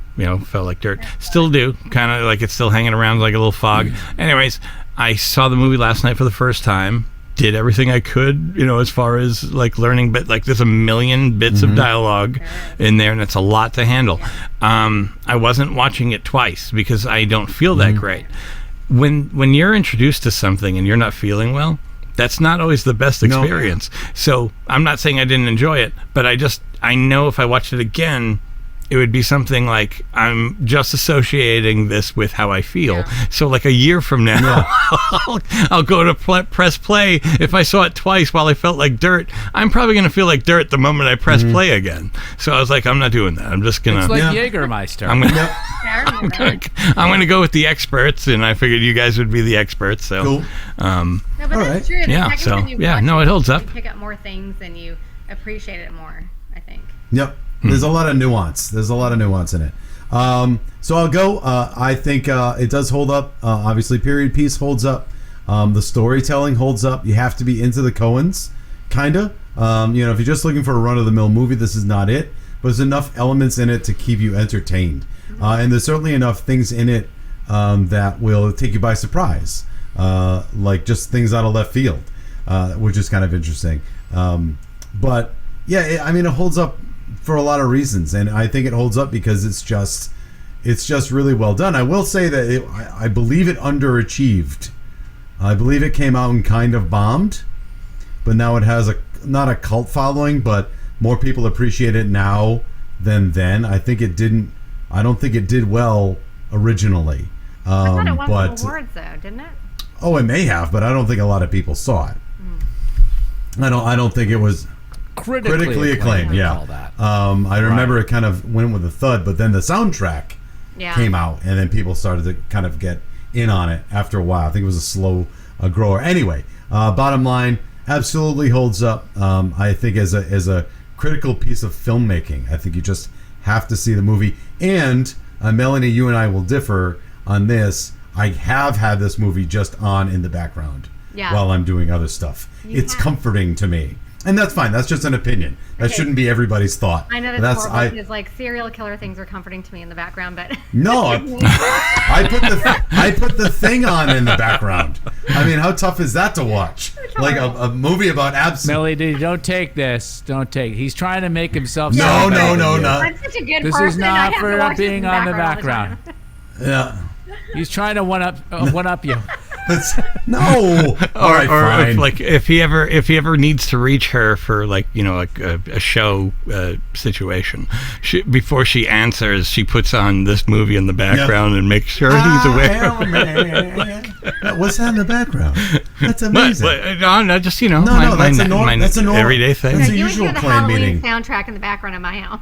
felt like dirt. Still do, kind of like it's still hanging around like a little fog. Anyways, I saw the movie last night for the first time. Did everything I could, as far as like learning, but like there's a million bits of dialogue in there, and it's a lot to handle. I wasn't watching it twice because I don't feel that great. When you're introduced to something and you're not feeling well, that's not always the best experience. No. So I'm not saying I didn't enjoy it, but I know if I watched it again, it would be something like I'm just associating this with how I feel. Yeah. So like a year from now, I'll go to press play. If I saw it twice while I felt like dirt, I'm probably going to feel like dirt the moment I press play again. So I was like, I'm not doing that. I'm just going to... It's like Jägermeister. I'm going to go with the experts, and I figured you guys would be the experts. So, cool. No, but that's true. Yeah, so, it holds up. You pick up more things and you appreciate it more, I think. Yep. There's a lot of nuance. There's a lot of nuance in it. So I'll go. I think it does hold up. Obviously, period piece holds up. The storytelling holds up. You have to be into the Coens, kind of. If you're just looking for a run-of-the-mill movie, this is not it. But there's enough elements in it to keep you entertained. And there's certainly enough things in it that will take you by surprise. Like just things out of left field, which is kind of interesting. But, yeah, it holds up for a lot of reasons, and I think it holds up because it's just really well done. I will say that I believe it underachieved. I believe it came out and kind of bombed, but now it has not a cult following, but more people appreciate it now than then. I don't think it did well originally. I thought it won some awards though, didn't it? Oh, it may have, but I don't think a lot of people saw it. I don't think it was critically acclaimed. Yeah. I remember it kind of went with a thud, but then the soundtrack came out, and then people started to kind of get in on it after a while. I think it was a slow grower. Anyway, bottom line, absolutely holds up. I think as a critical piece of filmmaking, I think you just have to see the movie. And Melanie, you and I will differ on this. I have had this movie just on in the background while I'm doing other stuff. It's comforting to me. And that's fine. That's just an opinion. That shouldn't be everybody's thought. I know that's horrible because like serial killer things are comforting to me in the background, but no, I put the thing on in the background. I mean, how tough is that to watch? Like a movie about Melly, don't take this. Don't take. He's trying to make himself. No. I'm such a good this person. This is not for being on the background. Yeah. He's trying to one up you. No. All right, fine. If he ever needs to reach her for like a show situation, before she answers, she puts on this movie in the background and makes sure he's aware. What's that in the background? That's amazing. No, just that's a normal everyday thing. That's a you usual would hear the clan Halloween meeting. soundtrack in the background of my house.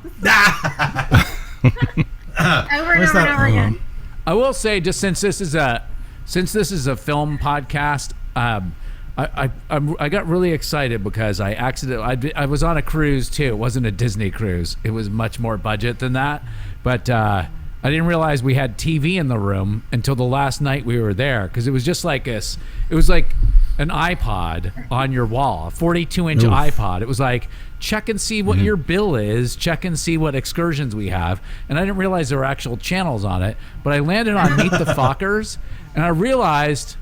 Over Where's and over and that? over again. I will say, just since this is a film podcast, I got really excited because I was on a cruise too. It wasn't a Disney cruise. It was much more budget than that. But I didn't realize we had TV in the room until the last night we were there, because it was just like this. It was like an iPod on your wall, a 42-inch iPod. It was like, check and see what your bill is, check and see what excursions we have. And I didn't realize there were actual channels on it, but I landed on Meet the Fockers, and I realized,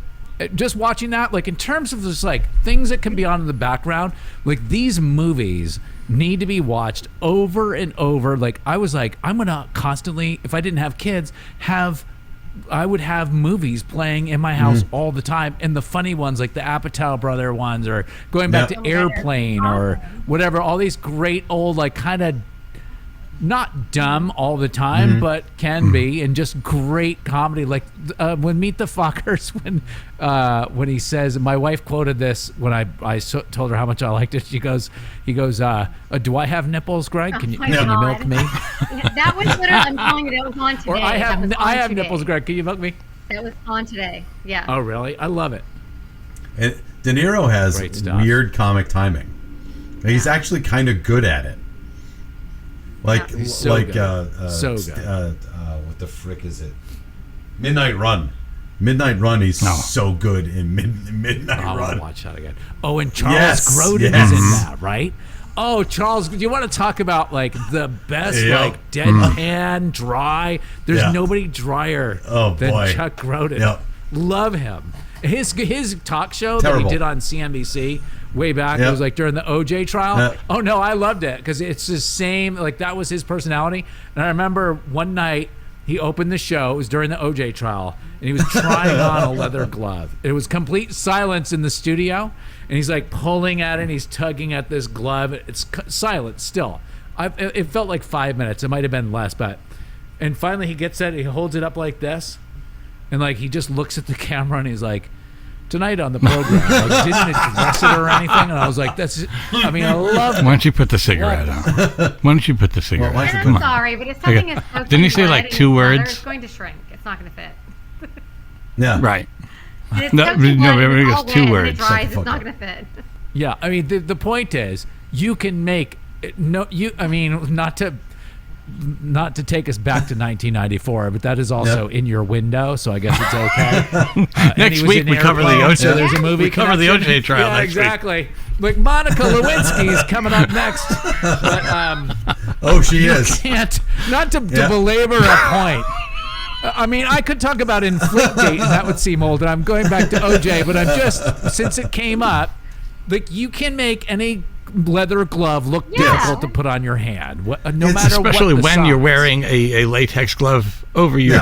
just watching that, like in terms of just like things that can be on in the background, like these movies need to be watched over and over. Like I was like, I'm gonna constantly, if I didn't have kids, I would have movies playing in my house all the time, and the funny ones like the Apatow brother ones, or going back to Airplane or whatever, all these great old, like kind of not dumb all the time, but can be, and just great comedy. Like when Meet the Fockers, when he says, my wife quoted this when I told her how much I liked it. He goes, do I have nipples, Greg? Can you milk me? That was literally, I'm telling you, that was on today. Or I have nipples, Greg. Can you milk me? That was on today. Yeah. Oh, really? I love it. And De Niro has weird comic timing. He's actually kind of good at it. Like, He's so like, good. So good. What the frick is it? Midnight Run. Midnight Run. He's so good in Midnight Run. I'll watch that again. Oh, and Charles Grodin is in that, right? Oh, Charles, do you want to talk about like the best, like deadpan, dry? There's nobody drier than Chuck Grodin. Yep. Love him. His talk show that he did on CNBC way back, it was like during the OJ trial. Oh no, I loved it because it's the same, like that was his personality. And I remember one night he opened the show, it was during the OJ trial, and he was trying on a leather glove. It was complete silence in the studio, and he's like pulling at it, and he's tugging at this glove. It's silent still. It felt like 5 minutes, it might have been less, and finally he gets it, he holds it up like this, and like he just looks at the camera and he's like, tonight on the program, like didn't address it or anything, and I was like, I love it. Why don't you put the cigarette out? Why don't you put the cigarette out? I'm sorry, but if something is didn't you say like 2 words? It's going to shrink. It's not going to fit. Yeah. Right. No, it's 2 words. It dries, it's not going to fit. Yeah, I mean the point is, you can make not to take us back to 1994, but that is also in your window, so I guess it's okay. Next week we cover the OJ. So there's a movie. We cover the OJ trial. Yeah, next exactly. Week. Like Monica Lewinsky is coming up next. But, she is. Not to belabor a point. I mean, I could talk about Inflategate, and that would seem old, and I'm going back to OJ, but I'm just, since it came up, like you can make any leather glove look difficult to put on your hand, no matter what. Especially when size. you're wearing a latex glove over your.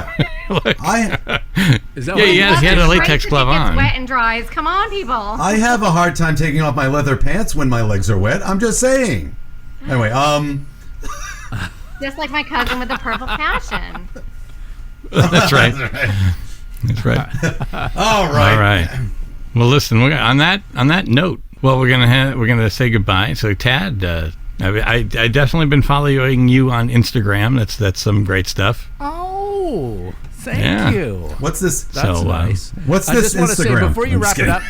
Is that he had a latex glove on. It's wet and dries. Come on, people. I have a hard time taking off my leather pants when my legs are wet. I'm just saying. Anyway, Just like my cousin with the purple passion. That's right. That's right. All right. Well, listen. On that note. Well, we're gonna say goodbye. So, Tad, I definitely been following you on Instagram. That's some great stuff. Oh, thank you. What's this? That's nice. What's this I just want Instagram? to say before you wrap it up.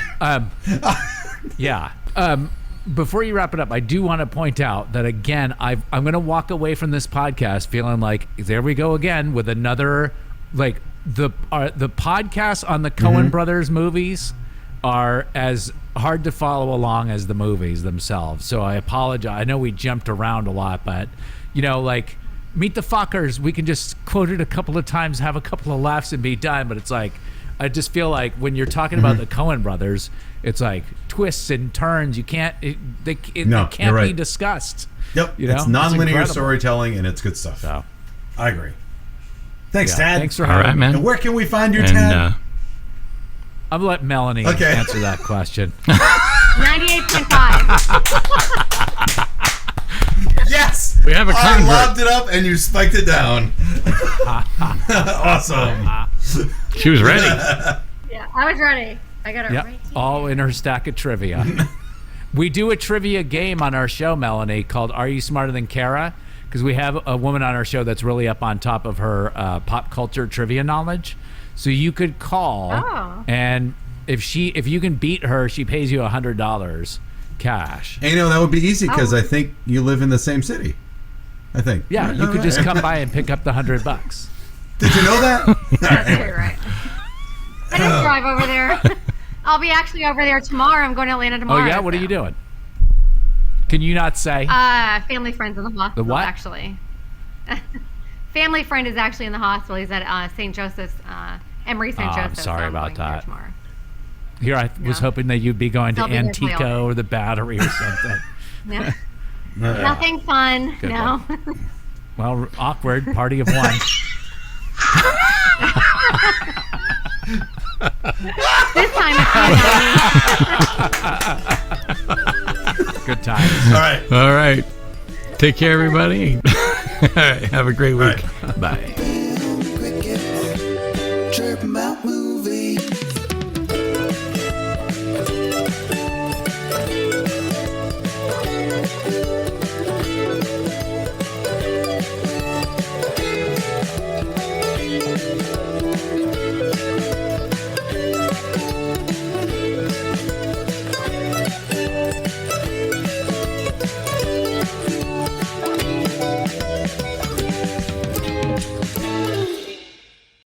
Before you wrap it up, I do want to point out that again, I'm going to walk away from this podcast feeling like there we go again with another, like the podcasts on the Cohen Brothers movies are as hard to follow along as the movies themselves. So I apologize. I know we jumped around a lot, but like Meet the Fockers, we can just quote it a couple of times, have a couple of laughs, and be done. But it's like, I just feel like when you're talking about the Cohen Brothers, it's like twists and turns. You can't. It can't be discussed. Yep. It's nonlinear storytelling, and it's good stuff. So, I agree. Thanks, Tad. Thanks for having me. man. And where can we find you, Tad? I'll let Melanie answer that question. 98.5. Yes! We have a I convert. lobbed it up and you spiked it down. Awesome. She was ready. Yeah, I was ready. I got it Yep, right here. all in her stack of trivia. We do a trivia game on our show, Melanie, called Are You Smarter Than Kara? Because we have a woman on our show that's really up on top of her pop culture trivia knowledge. So you could call, and if you can beat her, she pays you $100 cash. And that would be easy because I think you live in the same city. I think. Yeah, you could just come by and pick up the $100. Did you know that? That's very right. I didn't drive over there. I'll be actually over there tomorrow. I'm going to Atlanta tomorrow. Oh yeah, what are you doing? Can you not say? Family friend's in the hospital. The what? Actually, family friend is actually in the hospital. He's at St. Joseph's, Emory St. Joseph's. I'm sorry so about going there that. tomorrow. Here, I was hoping that you'd be going to I'll be there till Antico or the Battery or something. No. Nothing fun. Good no. Well, awkward. Party of one. This time it's Good times. All right. All right. Take care, everybody. All right. Have a great week. Bye. Chirping about movies.